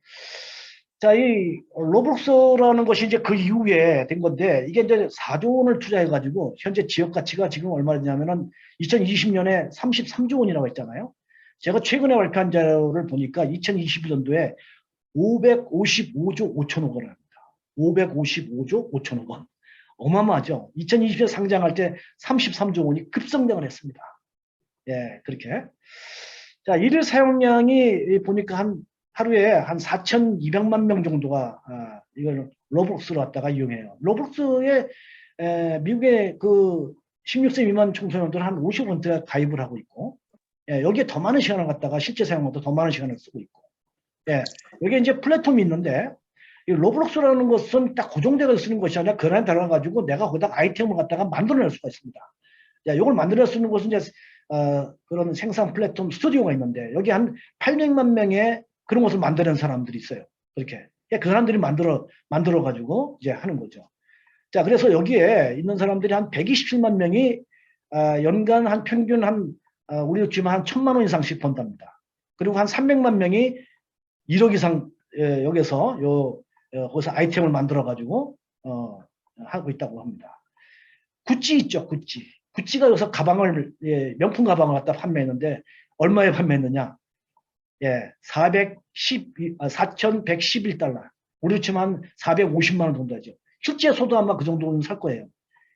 자, 이 로블록스라는 것이 이제 그 이후에 된 건데 이게 이제 4조 원을 투자해가지고 현재 지역 가치가 지금 얼마냐면은 2020년에 33조 원이라고 했잖아요. 제가 최근에 발표한 자료를 보니까 2021년도에 555조 5천억 원을 합니다. 555조 5천억 원. 어마어마하죠. 2020년 상장할 때 33조 원이 급성장을 했습니다. 예, 그렇게. 자, 일일 사용량이 보니까 하루에 한 4,200만 명 정도가 이걸 로블록스로 갖다가 이용해요. 로블록스에 미국의 그 16세 미만 청소년들 한 50%가 가입을 하고 있고, 예, 여기에 더 많은 시간을 갖다가 실제 사용보다 더 많은 시간을 쓰고 있고, 예, 여기 이제 플랫폼이 있는데 이 로블록스라는 것은 딱 고정되어 쓰는 것이 아니라 그 안에 들어가가지고 내가 거기다 아이템을 갖다가 만들어낼 수가 있습니다. 자, 이걸 만들어낼 수 있는 것은 이제 그런 생산 플랫폼 스튜디오가 있는데 여기 한 800만 명의 그런 것을 만드는 사람들이 있어요. 그렇게. 그 사람들이 만들어가지고 이제 하는 거죠. 자, 그래서 여기에 있는 사람들이 한 127만 명이 연간 한 평균 우리 지금 한 1,000만 원 이상씩 번답니다. 그리고 한 300만 명이 1억 이상 여기서 거기서 아이템을 만들어가지고 하고 있다고 합니다. 구찌 있죠, 구찌. 구찌가 여기서 가방을 명품 가방을 갖다 판매했는데 얼마에 판매했느냐? 예, 4,111달러. 우리 치면 450만 원 정도 하죠. 실제 소도 아마 그 정도는 살 거예요.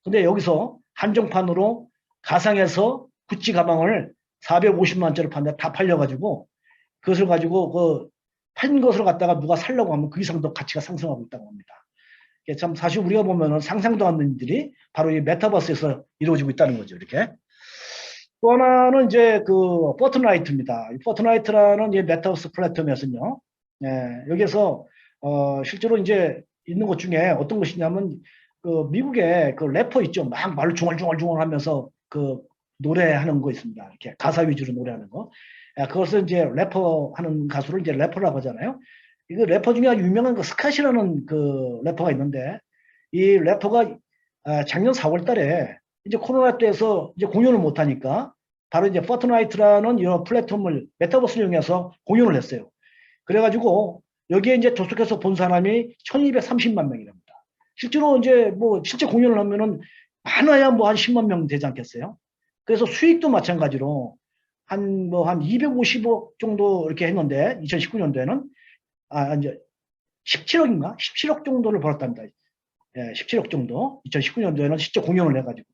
근데 여기서 한정판으로 가상에서 구찌 가방을 450만 원짜리 판다 다 팔려가지고 그것을 가지고 판 것을 갖다가 누가 살려고 하면 그 이상 더 가치가 상승하고 있다고 합니다. 참 사실 우리가 보면은 상상도 안 되는 일들이 바로 이 메타버스에서 이루어지고 있다는 거죠. 이렇게. 또 하나는 이제 그 포트나이트입니다. 이 포트나이트라는 이 메타버스 플랫폼에서는요. 예, 여기서 실제로 이제 있는 것 중에 어떤 것이냐면 그 미국의 그 래퍼 있죠. 막 말을 중얼중얼 하면서 그 노래하는 거 있습니다. 이렇게 가사 위주로 노래하는 거. 예, 그것을 이제 래퍼 하는 가수를 이제 래퍼라고 하잖아요. 이거 래퍼 중에 아주 유명한 그 스캇이라는 그 래퍼가 있는데 이 래퍼가 작년 4월 달에 이제 코로나 때에서 이제 공연을 못 하니까 바로 이제 포트나이트라는 이런 플랫폼을 메타버스를 이용해서 공연을 했어요. 그래가지고 여기에 이제 접속해서 본 사람이 1,230만 명이랍니다. 실제로 이제 뭐 실제 공연을 하면은 많아야 뭐 한 10만 명 되지 않겠어요? 그래서 수익도 마찬가지로 한 250억 정도 이렇게 했는데 2019년도에는 이제 17억인가? 17억 정도를 벌었답니다. 예, 17억 정도. 2019년도에는 실제 공연을 해가지고.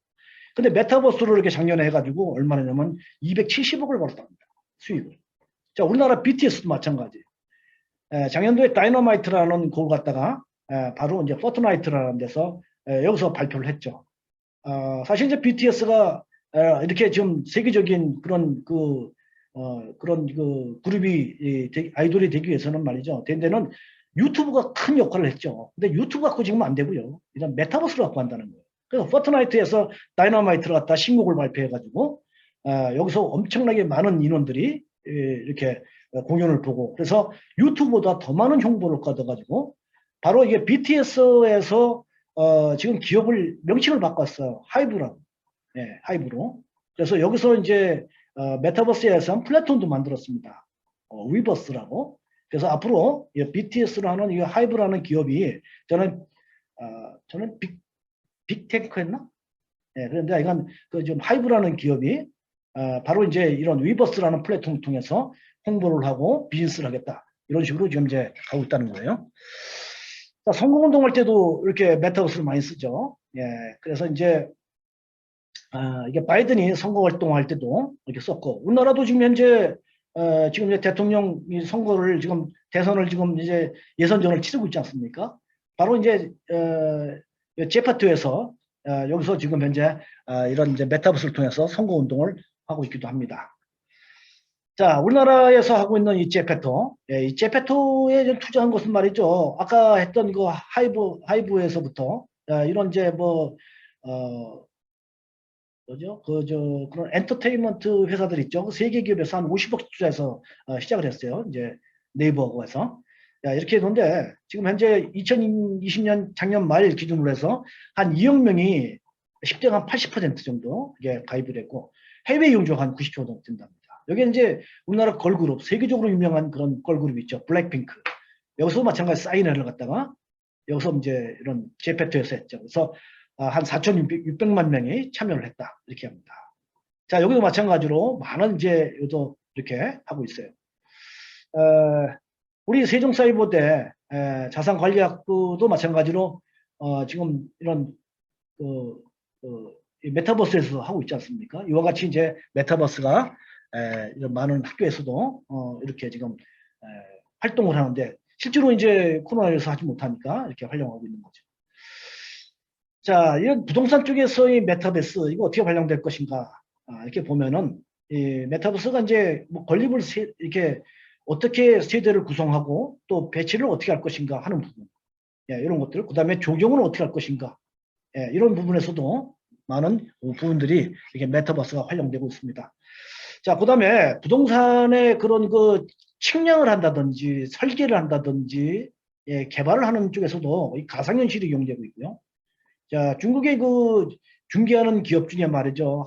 근데 메타버스로 이렇게 작년에 해가지고 얼마나 냐면 270억을 벌었답니다. 수익을. 자, 우리나라 BTS도 마찬가지예요. 작년도에 다이너마이트라는 곡을 갖다가 바로 이제 포트나이트라는 데서 여기서 발표를 했죠. 사실 이제 BTS가 이렇게 지금 세계적인 그런 그런 그룹이 아이돌이 되기 위해서는 말이죠. 데는 유튜브가 큰 역할을 했죠. 근데 유튜브 갖고 지금 안 되고요. 이런 메타버스를 갖고 한다는 거예요. 그래서 포트나이트에서 다이너마이트를 갖다 신곡을 발표해가지고 여기서 엄청나게 많은 인원들이 이렇게 공연을 보고 그래서 유튜브보다 더 많은 홍보를 받아가지고 바로 이게 BTS에서 지금 기업을 명칭을 바꿨어요. 하이브라고. 예, 하이브로. 그래서 여기서 이제 메타버스에서 플랫폼도 만들었습니다. 위버스라고. 그래서 앞으로 BTS라는 이 하이브라는 기업이 저는 빅테크였나? 예, 그런데 이건 좀 하이브라는 기업이 바로 이제 이런 위버스라는 플랫폼을 통해서 홍보를 하고 비즈니스를 하겠다. 이런 식으로 지금 이제 하고 있다는 거예요. 자, 선거운동할 때도 이렇게 메타버스를 많이 쓰죠. 예, 그래서 이제 이게 바이든이 선거 활동할 때도 이렇게 썼고, 우리나라도 지금 현재 지금 이제 대통령 선거를 지금 대선을 지금 이제 예선전을 치르고 있지 않습니까? 바로 이제 제파트에서 여기서 지금 현재 이런 이제 메타버스를 통해서 선거 운동을 하고 있기도 합니다. 자, 우리나라에서 하고 있는 이 제페토, 이 제페토에 투자한 것은 말이죠. 아까 했던 이거 하이브에서부터 이런 이제 뭐죠? 그런 엔터테인먼트 회사들 있죠. 그 세계 기업에서 한 50억 투자해서 시작을 했어요. 이제 네이버하고 해서. 이렇게 했는데 지금 현재 2020년 작년 말 기준으로 해서 한 2억 명이 10대 한 80% 정도 이게 가입을 했고 해외 이용자가 한 90% 정도 된답니다. 여기 이제 우리나라 걸그룹, 세계적으로 유명한 그런 걸그룹 있죠. 블랙핑크. 여기서 마찬가지 사인회를 갖다가 여기서 이제 이런 제페토에서 했죠. 그래서 한 4,600만 명이 참여를 했다. 이렇게 합니다. 자, 여기도 마찬가지로 많은 이제 요도 이렇게 하고 있어요. 우리 세종사이버대 자산관리학부도 마찬가지로 지금 이런 메타버스에서 하고 있지 않습니까? 이와 같이 이제 메타버스가 이런 많은 학교에서도 이렇게 지금 활동을 하는데 실제로 이제 코로나에서 하지 못하니까 이렇게 활용하고 있는 거죠. 자, 이런 부동산 쪽에서의 메타버스 이거 어떻게 활용될 것인가 이렇게 보면은 이 메타버스가 이제 뭐 건립을 이렇게 어떻게 세대를 구성하고 또 배치를 어떻게 할 것인가 하는 부분 이런 것들 그 다음에 조경은 어떻게 할 것인가 이런 부분에서도 많은 부분들이 이렇게 메타버스가 활용되고 있습니다. 자, 그 다음에 부동산의 그런 측량을 한다든지 설계를 한다든지 개발을 하는 쪽에서도 이 가상현실이 이용되고 있고요. 자, 중국의 중개하는 기업 중에 말이죠.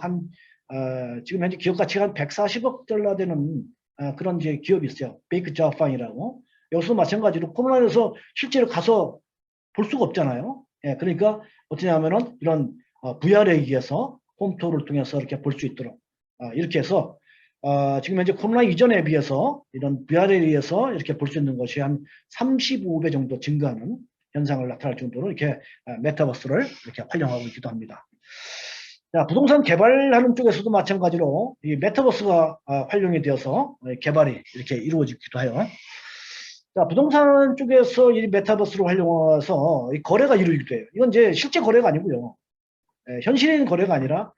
지금 현재 기업 가치가 한 140억 달러 되는 그런 이제 기업이 있어요. 베이크 자오팡이라고. 여기서 마찬가지로 코로나에서 실제로 가서 볼 수가 없잖아요. 그러니까 어떻게 하면은 이런 VR에 의해서 홈투어를 통해서 이렇게 볼 수 있도록 이렇게 해서 지금 현재 코로나 이전에 비해서 이런 VR에 의해서 이렇게 볼 수 있는 것이 한 35배 정도 증가하는 현상을 나타날 정도로 이렇게 메타버스를 이렇게 활용하고 있기도 합니다. 자, 부동산 개발하는 쪽에서도 마찬가지로 이 메타버스가 활용이 되어서 개발이 이렇게 이루어지기도 해요. 자, 부동산 쪽에서 이 메타버스를 활용해서 이 거래가 이루어지기도 해요. 이건 이제 실제 거래가 아니고요. 현실인 거래가 아니라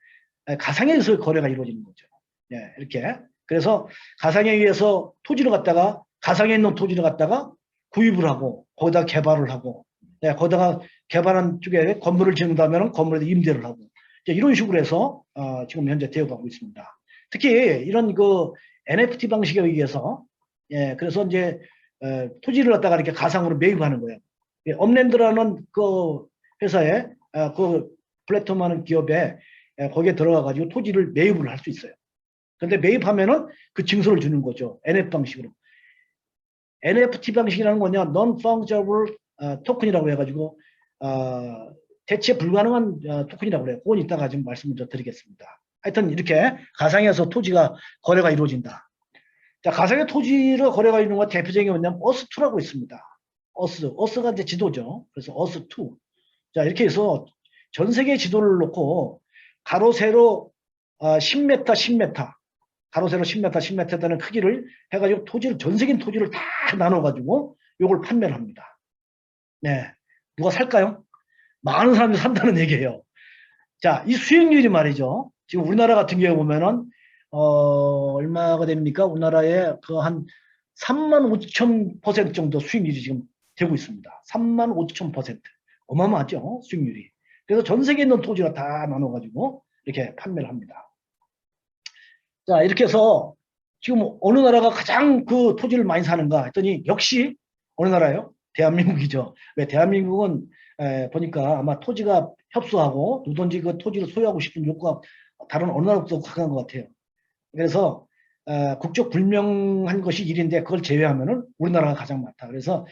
가상에 의해서 거래가 이루어지는 거죠. 이렇게. 그래서 가상에 의해서 토지를 갖다가 가상에 있는 토지를 갖다가 구입을 하고 거기다 개발을 하고 거기다가 개발한 쪽에 건물을 짓는다면 건물에 임대를 하고 이런 식으로 해서 지금 현재 되어가고 있습니다. 특히 이런 NFT 방식에 의해서 그래서 이제 토지를 갖다가 이렇게 가상으로 매입하는 거예요. 업랜드라는 그 회사에 그 플랫폼 하는 기업에 거기에 들어가 가지고 토지를 매입을 할 수 있어요. 근데 매입하면은 그 증서를 주는 거죠. NFT 방식으로. NFT 방식이라는 거냐, non-fungible 토큰이라고 해가지고 대체 불가능한 토큰이라고 그래요. 그건 이따가 좀 말씀을 드리겠습니다. 하여튼 이렇게 가상에서 토지가 거래가 이루어진다. 자, 가상의 토지로 거래가 이루어지는 건 대표적인 게 뭐냐면 어스2라고 있습니다. 어스가 이제 지도죠. 그래서 어스2. 자, 이렇게 해서 전 세계 지도를 놓고 가로 세로 10m, 10m, 가로 세로 10m, 10m 되는 크기를 해가지고 토지를 전 세계 토지를 다 나눠가지고 요걸 판매를 합니다. 네, 누가 살까요? 많은 사람들이 산다는 얘기예요. 자, 이 수익률이 말이죠. 지금 우리나라 같은 경우 보면은 얼마가 됩니까? 우리나라에 그 한 35,000% 정도 수익률이 지금 되고 있습니다. 35,000%. 어마어마하죠, 수익률이. 그래서 전 세계에 있는 토지가 다 나눠가지고 이렇게 판매를 합니다. 자, 이렇게 해서 지금 어느 나라가 가장 그 토지를 많이 사는가 했더니 역시 어느 나라예요? 대한민국이죠. 왜 대한민국은 보니까 아마 토지가 협소하고 누구든지 그 토지를 소유하고 싶은 욕구가 다른 어느 나라보다 강한 것 같아요. 그래서 국적 불명한 것이 1인데 그걸 제외하면은 우리나라가 가장 많다. 그래서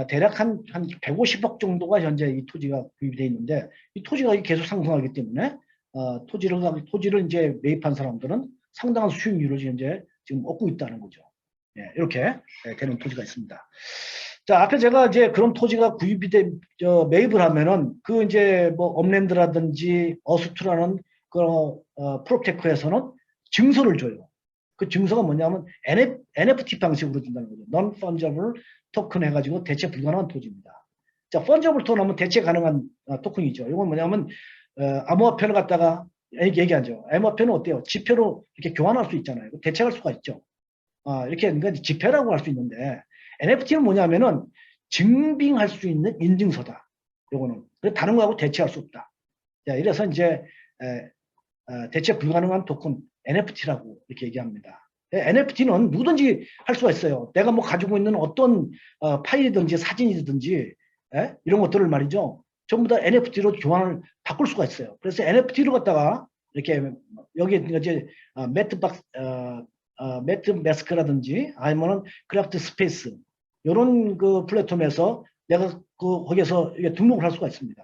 대략 한 150억 정도가 현재 이 토지가 구입이 되어 있는데 이 토지가 계속 상승하기 때문에 토지를 이제 매입한 사람들은 상당한 수익률을 지금 얻고 있다는 거죠. 예, 이렇게 되는 토지가 있습니다. 자, 앞에 제가 이제 그런 토지가 구입이 매입을 하면은 그 이제 뭐 업랜드라든지 어스투라는 그 프로테크에서는 증서를 줘요. 그 증서가 뭐냐면 NFT 방식으로 준다는 거죠. Non-fungible 토큰 해가지고 대체 불가능한 토지입니다. 자, fungible 토큰 하면 대체 가능한 토큰이죠. 이건 뭐냐면 암호화폐를 갖다가 얘기하죠. 암호화폐는 어때요? 지폐로 이렇게 교환할 수 있잖아요. 대체할 수가 있죠. 이렇게 그러니까 지폐라고 할 수 있는데 NFT는 뭐냐면은 증빙할 수 있는 인증서다. 요거는 다른 거하고 대체할 수 없다. 자, 이래서 이제 대체 불가능한 토큰 NFT라고 이렇게 얘기합니다. NFT는 누구든지 할 수가 있어요. 내가 뭐 가지고 있는 어떤 파일이든지 사진이든지 이런 것들을 말이죠. 전부 다 NFT로 교환을 바꿀 수가 있어요. 그래서 NFT를 갖다가 이렇게 여기 이제 매트 매스크라든지 아니면은 크래프트 스페이스 이런 그 플랫폼에서 내가 거기에서 등록을 할 수가 있습니다.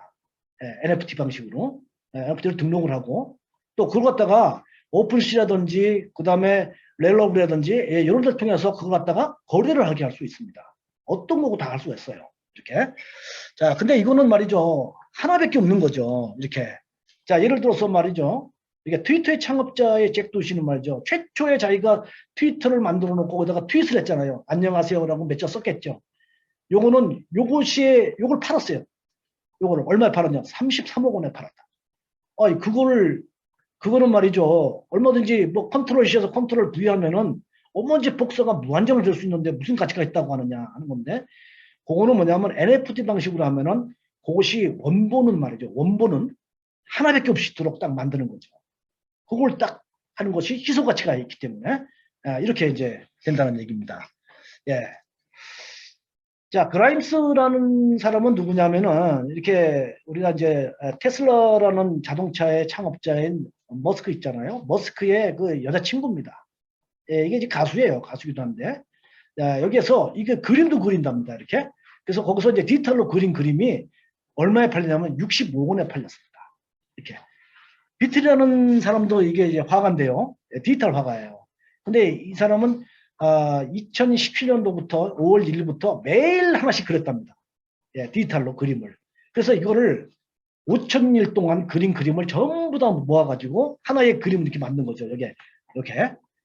NFT 방식으로 NFT를 등록을 하고 또 그걸 갖다가 오픈시라든지 그 다음에 렐러브라든지 이런 데를 통해서 그걸 갖다가 거래를 하게 할 수 있습니다. 어떤 거고 다 할 수가 있어요. 이렇게. 자, 근데 이거는 말이죠. 하나밖에 없는 거죠. 이렇게. 자, 예를 들어서 말이죠. 이게 트위터의 창업자의 잭 도시는 말이죠. 최초에 자기가 트위터를 만들어 놓고 거기다가 트윗을 했잖아요. 안녕하세요라고 몇 자 썼겠죠. 요거는 요걸 팔았어요. 요거를 얼마에 팔았냐? 33억 원에 팔았다. 그거는 말이죠. 얼마든지 뭐 컨트롤 C에서 컨트롤 V 하면은 얼마든지 복사가 무한정을 될 수 있는데 무슨 가치가 있다고 하느냐 하는 건데 그거는 뭐냐면 NFT 방식으로 하면은 그것이 원본은 말이죠. 원본은 하나밖에 없이 도록 딱 만드는 거죠. 그걸 딱 하는 것이 희소 가치가 있기 때문에 이렇게 이제 된다는 얘기입니다. 예. 자, 그라임스라는 사람은 누구냐면은 이렇게 우리가 이제 테슬라라는 자동차의 창업자인 머스크 있잖아요. 머스크의 그 여자친구입니다. 예, 이게 이제 가수예요. 가수기도 한데 여기에서 이게 그림도 그린답니다. 이렇게. 그래서 거기서 이제 디지털로 그린 그림이 얼마에 팔리냐면 65억 원에 팔렸습니다. 이렇게. 비틀이라는 사람도 이게 이제 화가인데요. 디지털 화가예요. 근데 이 사람은 2017년도부터 5월 1일부터 매일 하나씩 그렸답니다. 예, 디지털로 그림을. 그래서 이거를 5,000일 동안 그린 그림을 전부 다 모아가지고 하나의 그림을 이렇게 만든 거죠. 이렇게.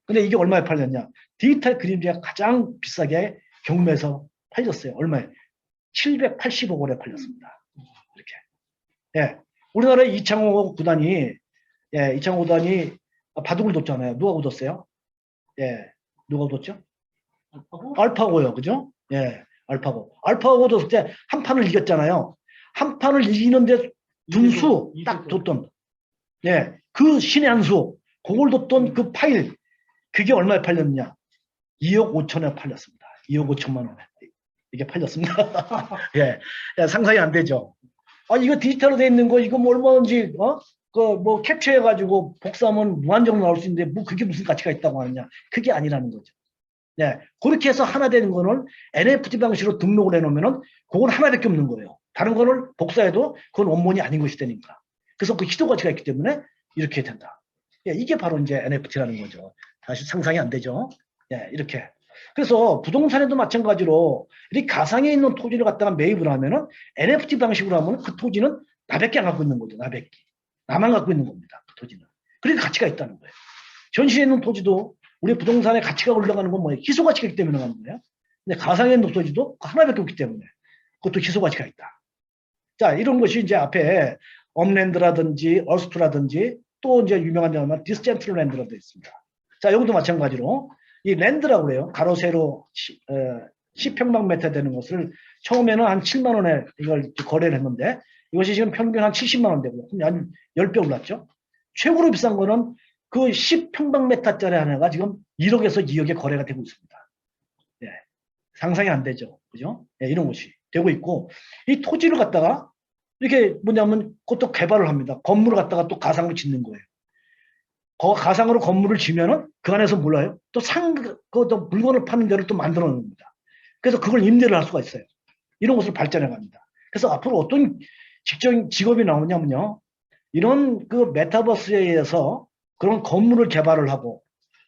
근데 이게 얼마에 팔렸냐? 디지털 그림 중에 가장 비싸게 경매에서 팔렸어요. 얼마에? 780억 원에 팔렸습니다. 이렇게. 예. 우리나라의 이창호 구단이 바둑을 뒀잖아요. 누가 뒀어요? 예. 누가 뒀죠? 알파고요. 그죠? 예. 알파고 뒀을 때 한 판을 이겼잖아요. 한 판을 이기는데 분수 딱 뒀던. 예. 그 신의 한 수. 그걸 뒀던 그 파일. 그게 얼마에 팔렸느냐? 2억 5천에 팔렸습니다. 2억 5천만 원에. 이게 팔렸습니다. 예. 상상이 안 되죠. 이거 디지털로 돼 있는 거, 이거 뭐 얼마든지, 뭐 캡처해가지고 복사하면 무한정으로 나올 수 있는데, 뭐 그게 무슨 가치가 있다고 하느냐. 그게 아니라는 거죠. 네. 그렇게 해서 하나 되는 거는 NFT 방식으로 등록을 해놓으면은, 그건 하나밖에 없는 거예요. 다른 거를 복사해도 그건 원본이 아닌 것이 되니까. 그래서 그 희도 가치가 있기 때문에 이렇게 된다. 예, 이게 바로 이제 NFT라는 거죠. 사실 상상이 안 되죠. 예, 이렇게. 그래서 부동산에도 마찬가지로 이렇게 가상에 있는 토지를 갖다가 매입을 하면은 NFT 방식으로 하면 그 토지는 나밖에 안 갖고 있는 거죠. 나만 갖고 있는 겁니다. 그 토지는. 그러니까 가치가 있다는 거예요. 현실에 있는 토지도 우리 부동산의 가치가 올라가는 건 뭐예요? 희소 가치가 있기 때문에 가는 거예요. 근데 가상에 있는 토지도 하나밖에 없기 때문에 그것도 희소 가치가 있다. 자, 이런 것이 이제 앞에 업랜드라든지 얼스투라든지 또 이제 유명한 데는 디스젠틀랜드라도 있습니다. 자, 여기도 마찬가지로 이 랜드라고 그래요. 가로 세로 10평방미터 되는 것을 처음에는 한 7만 원에 이걸 거래를 했는데 이것이 지금 평균 한 70만 원 되고요. 한 10배 올랐죠. 최고로 비싼 거는 그 10평방미터짜리 하나가 지금 1억에서 2억에 거래가 되고 있습니다. 예, 상상이 안 되죠. 그죠? 예, 이런 것이 되고 있고 이 토지를 갖다가 이렇게 뭐냐면 그것도 개발을 합니다. 건물을 갖다가 또 가상으로 짓는 거예요. 가상으로 건물을 지면은 그 안에서 몰라요. 또 물건을 파는 데를 또 만들어 놓습니다. 그래서 그걸 임대를 할 수가 있어요. 이런 것을 발전해 갑니다. 그래서 앞으로 어떤 직업이 나오냐면요. 이런 그 메타버스에 의해서 그런 건물을 개발을 하고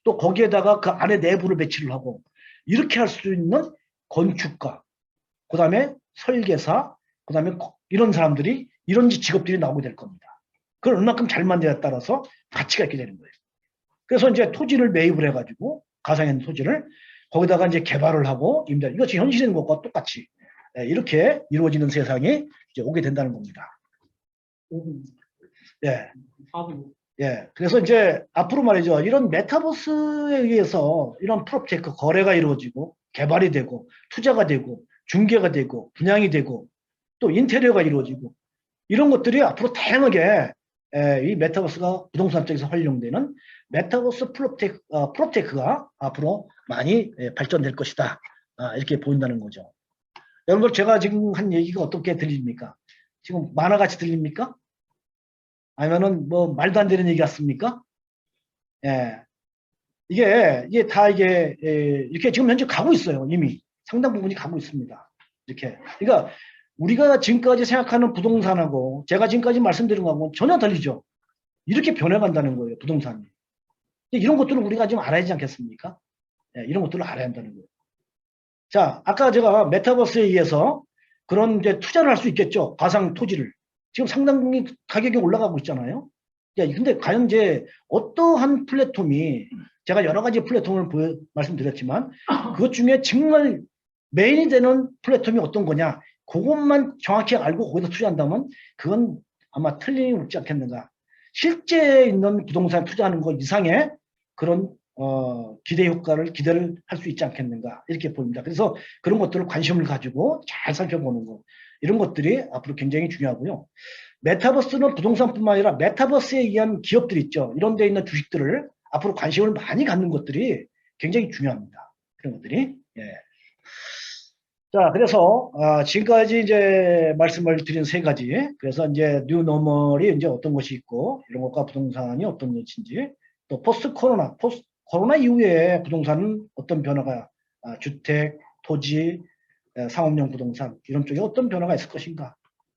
또 거기에다가 그 안에 내부를 배치를 하고 이렇게 할 수 있는 건축가, 그 다음에 설계사, 그 다음에 이런 사람들이 이런 직업들이 나오게 될 겁니다. 그걸 얼마큼 잘 만드냐에 따라서 가치가 있게 되는 거예요. 그래서 이제 토지를 매입을 해가지고 가상의 있는 토지를 거기다가 이제 개발을 하고 임대, 이것이 현실인 것과 똑같이 이렇게 이루어지는 세상이 이제 오게 된다는 겁니다. 예. 예. 그래서 이제 앞으로 말이죠. 이런 메타버스에 의해서 이런 프로젝트 거래가 이루어지고 개발이 되고 투자가 되고 중개가 되고 분양이 되고 또 인테리어가 이루어지고 이런 것들이 앞으로 다양하게 이 메타버스가 부동산 쪽에서 활용되는 메타버스 프로테크가 앞으로 많이 발전될 것이다. 이렇게 보인다는 거죠. 여러분들 제가 지금 한 얘기가 어떻게 들립니까? 지금 만화같이 들립니까? 아니면은 뭐 말도 안 되는 얘기 같습니까? 예. 이게 다 이렇게 지금 현재 가고 있어요. 이미 상당 부분이 가고 있습니다. 이렇게. 그러니까 우리가 지금까지 생각하는 부동산하고 제가 지금까지 말씀드린 거하고 전혀 다르죠. 이렇게 변해간다는 거예요. 부동산이. 이런 것들을 우리가 좀 알아야 하지 않겠습니까? 예, 이런 것들을 알아야 한다는 거예요. 자, 아까 제가 메타버스에 의해서 그런 이제 투자를 할 수 있겠죠. 가상 토지를. 지금 상당히 가격이 올라가고 있잖아요. 야, 근데 과연 이제 어떠한 플랫폼이 제가 여러 가지 플랫폼을 말씀드렸지만 그것 중에 정말 메인이 되는 플랫폼이 어떤 거냐 그것만 정확히 알고 거기다 투자한다면 그건 아마 틀림이 없지 않겠는가. 실제 있는 부동산 투자하는 것 이상의 그런 기대를 할 수 있지 않겠는가 이렇게 보입니다. 그래서 그런 것들을 관심을 가지고 잘 살펴보는 것 이런 것들이 앞으로 굉장히 중요하고요. 메타버스는 부동산뿐만 아니라 메타버스에 의한 기업들 있죠. 이런 데 있는 주식들을 앞으로 관심을 많이 갖는 것들이 굉장히 중요합니다. 그런 것들이. 예. 자, 그래서 지금까지 이제 말씀을 드린 세 가지. 그래서 이제 뉴 노멀이 이제 어떤 것이 있고 이런 것과 부동산이 어떤 것인지 또 포스트 코로나 이후에 부동산은 어떤 변화가 주택, 토지, 상업용 부동산 이런 쪽에 어떤 변화가 있을 것인가.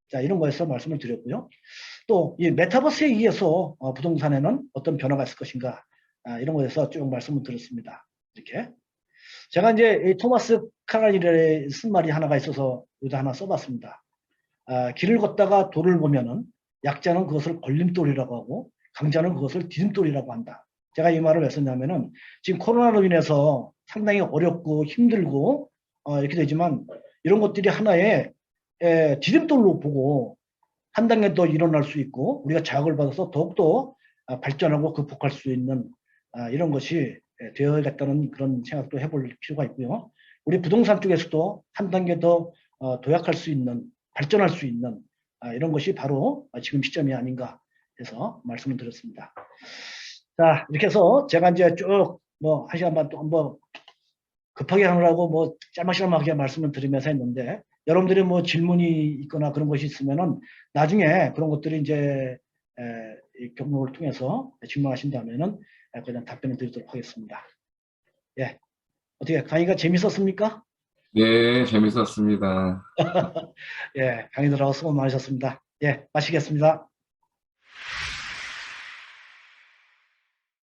자, 이런 거에서 말씀을 드렸고요. 또 이 메타버스에 의해서 부동산에는 어떤 변화가 있을 것인가. 이런 거에서 쭉 말씀을 드렸습니다. 이렇게. 제가 이제 이 토마스 카라일의 쓴 말이 하나가 있어서 여기다 하나 써봤습니다. 길을 걷다가 돌을 보면은 약자는 그것을 걸림돌이라고 하고 강자는 그것을 디딤돌이라고 한다. 제가 이 말을 왜 썼냐면은 지금 코로나로 인해서 상당히 어렵고 힘들고 이렇게 되지만 이런 것들이 하나의 디딤돌로 보고 한 단계 더 일어날 수 있고 우리가 자극을 받아서 더욱더 발전하고 극복할 수 있는 이런 것이 되어야겠다는 그런 생각도 해볼 필요가 있고요. 우리 부동산 쪽에서도 한 단계 더 도약할 수 있는 발전할 수 있는 이런 것이 바로 지금 시점이 아닌가 해서 말씀을 드렸습니다. 자, 이렇게 해서 제가 이제 쭉 뭐 한 시간 반 동안 뭐 급하게 하느라고 뭐 짤막짤막하게 말씀을 드리면서 했는데 여러분들이 뭐 질문이 있거나 그런 것이 있으면은 나중에 그런 것들이 이제 이 경로를 통해서 질문하신다면은 그냥 답변을 드리도록 하겠습니다. 예. 어떻게 강의가 재밌었습니까? 네, 재밌었습니다. 예, 강의 들어서 수고 많으셨습니다. 예, 마치겠습니다.